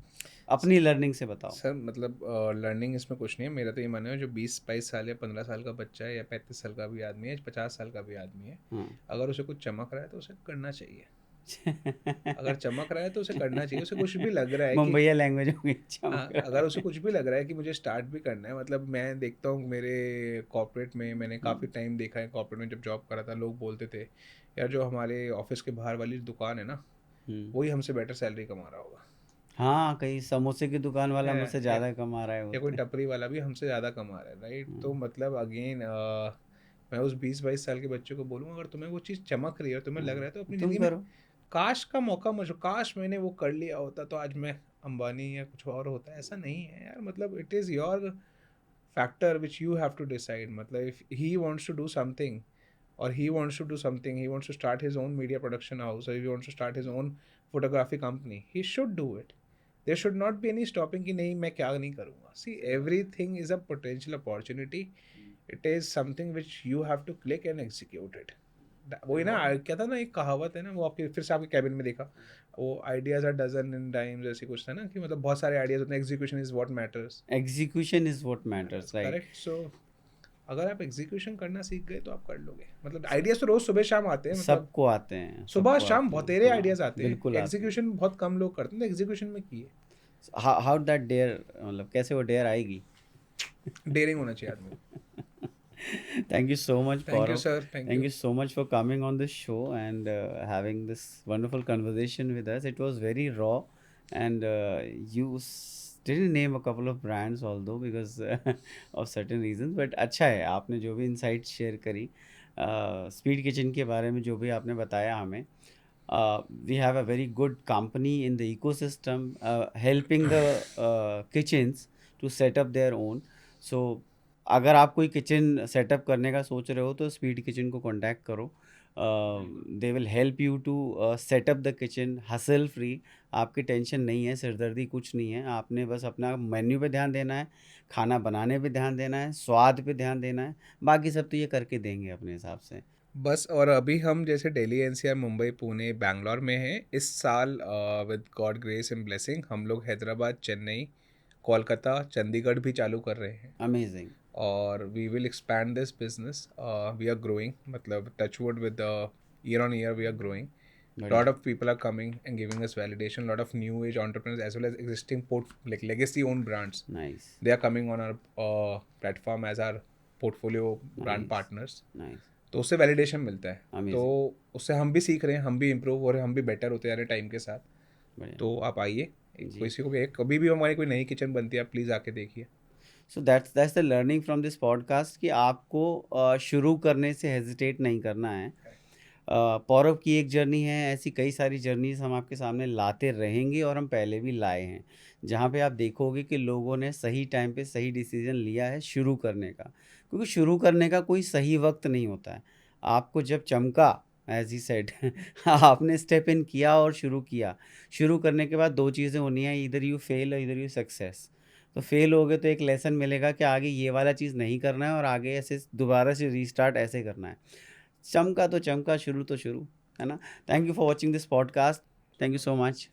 अपनी लर्निंग से बताओ। सर मतलब लर्निंग इसमें कुछ नहीं है। मेरा तो ये मानना है, जो 20-22 साल या 15 साल का बच्चा है, या 35 साल का भी आदमी है, या 50 साल का भी आदमी है, हाँ। अगर उसे कुछ चमक रहा है तो उसे करना चाहिए। अगर चमक रहा है तो उसे करना चाहिए, उसे कुछ भी लग रहा है कि मुंबईया लैंग्वेज हो गई, हाँ, चमक रहा अगर है। उसे कुछ भी लग रहा है कि मुझे स्टार्ट भी करना है, मतलब मैं देखता हूँ मेरे कॉर्पोरेट में, मैंने काफ़ी टाइम देखा है कॉर्पोरेट में, जब जॉब करा था लोग बोलते थे यार जो हमारे ऑफिस के बाहर वाली दुकान है ना, हम्म। वही हमसे बेटर सैलरी कमा रहा होगा। हाँ, कहीं समोसे की दुकान वाला है मुझसे या, ज़्यादा कमा रहा है या कोई होते। टपरी वाला भी हमसे ज़्यादा कमा रहा है, राइट? तो हम्म, मतलब अगेन मैं उस 20-22 साल के बच्चे को बोलूँगा अगर तुम्हें वो चीज़ चमक रही है और तुम्हें लग रहा है तो अपनी तुम ज़िंदगी में करो। काश का मौका मत, काश मैंने वो कर लिया होता तो आज मैं अंबानी या कुछ और होता। ऐसा नहीं है यार, मतलब it is your factor which you have to decide. मतलब if he wants to do something or he wants to do something, he wants to start his own media production house, or he wants to start his own photography company, he should do it. There should not be any stopping कि नहीं मैं क्या नहीं करूँगा। See, everything is a potential opportunity. It is something which you have to click and execute it. वही ना, क्या था ना, एक कहावत है ना, वो आपके फिर से आपके कैबिन में देखा, वो ideas are dozen in times, ऐसी कुछ था ना कि मतलब बहुत सारे आइडियाज होते हैं, execution is what matters. Execution is what matters, right. Correct. So अगर आप एग्जीक्यूशन करना सीख गए तो आप कर लोगे। मतलब आइडियाज तो रोज सुबह शाम आते हैं, मतलब सबको आते हैं, सुबह सबको शाम आते हैं, बहुतेरे हाँ, आइडियाज आते हैं, बिल्कुल आते हैं। एग्जीक्यूशन बहुत कम लोग करते हैं, तो एग्जीक्यूशन में किए। हाउ दैट डेयर, मतलब कैसे वो डेयर आएगी। डेयरिंग होना चाहिए आदमी को। Thank you so much, thank you Paurav. Sir, thank Thank you. you so much for coming on this show and having this wonderful conversation with us. It was very raw, and you didn't name a couple of brands, although because of certain reasons. But अच्छा है, आपने जो भी insights share करी, speed kitchen के बारे में जो भी आपने बताया हमें, we have a very good company in the ecosystem helping the kitchens to set up their own. So अगर आप कोई किचन सेटअप करने का सोच रहे हो तो स्पीड किचन को कांटेक्ट करो। They will help you to setup the kitchen hassle free. आपकी टेंशन नहीं है, सिरदर्दी कुछ नहीं है। आपने बस अपना मेन्यू पे ध्यान देना है, खाना बनाने पे ध्यान देना है, स्वाद पे ध्यान देना है, बाकी सब तो ये करके देंगे अपने हिसाब से। बस, और अभी हम जैसे दिल्ली, एनसीआर, मुंबई, पुणे, बैंगलोर में हैं। इस साल with God grace and blessing हम लोग हैदराबाद, चेन्नई, कोलकाता, चंडीगढ़ भी चालू कर रहे हैं। अमेजिंग। और we will expand this business. We are growing, मतलब touchwood with year on year we are growing. बढ़िया। Lot of people are coming and giving us validation. Lot of new age entrepreneurs as well as existing like legacy owned brands. Nice. They are coming on our platform as our portfolio brand nice. partners. Nice. तो उससे validation मिलता है, तो amazing. उससे हम भी सीख रहे हैं, हम भी इम्प्रूव हो रहे हैं, हम भी बेटर होते जा रहे हैं टाइम के साथ। बढ़िया। तो आप आइए, जी। किसी को भी कभी भी हमारी कोई नई किचन बनती है आप प्लीज़ आके देखिए। So that's the learning from this podcast कि आपको शुरू करने से हेजिटेट नहीं करना है। पौरव की एक जर्नी है, ऐसी कई सारी जर्नीज हम आपके सामने लाते रहेंगे और हम पहले भी लाए हैं, जहाँ पे आप देखोगे कि लोगों ने सही टाइम पे सही डिसीजन लिया है शुरू करने का। क्योंकि शुरू करने का कोई सही वक्त नहीं होता है। आपको जब चमका, एज ही सेड, आपने स्टेप इन किया और शुरू किया। शुरू करने के बाद दो चीज़ें होनी है, इधर यू फेल और इधर यू सक्सेस। तो फेल हो गए तो एक लेसन मिलेगा कि आगे ये वाला चीज़ नहीं करना है और आगे ऐसे दोबारा से रीस्टार्ट ऐसे करना है। चमका तो चमका, शुरू तो शुरू, है ना। Thank you for watching this podcast. Thank you so much.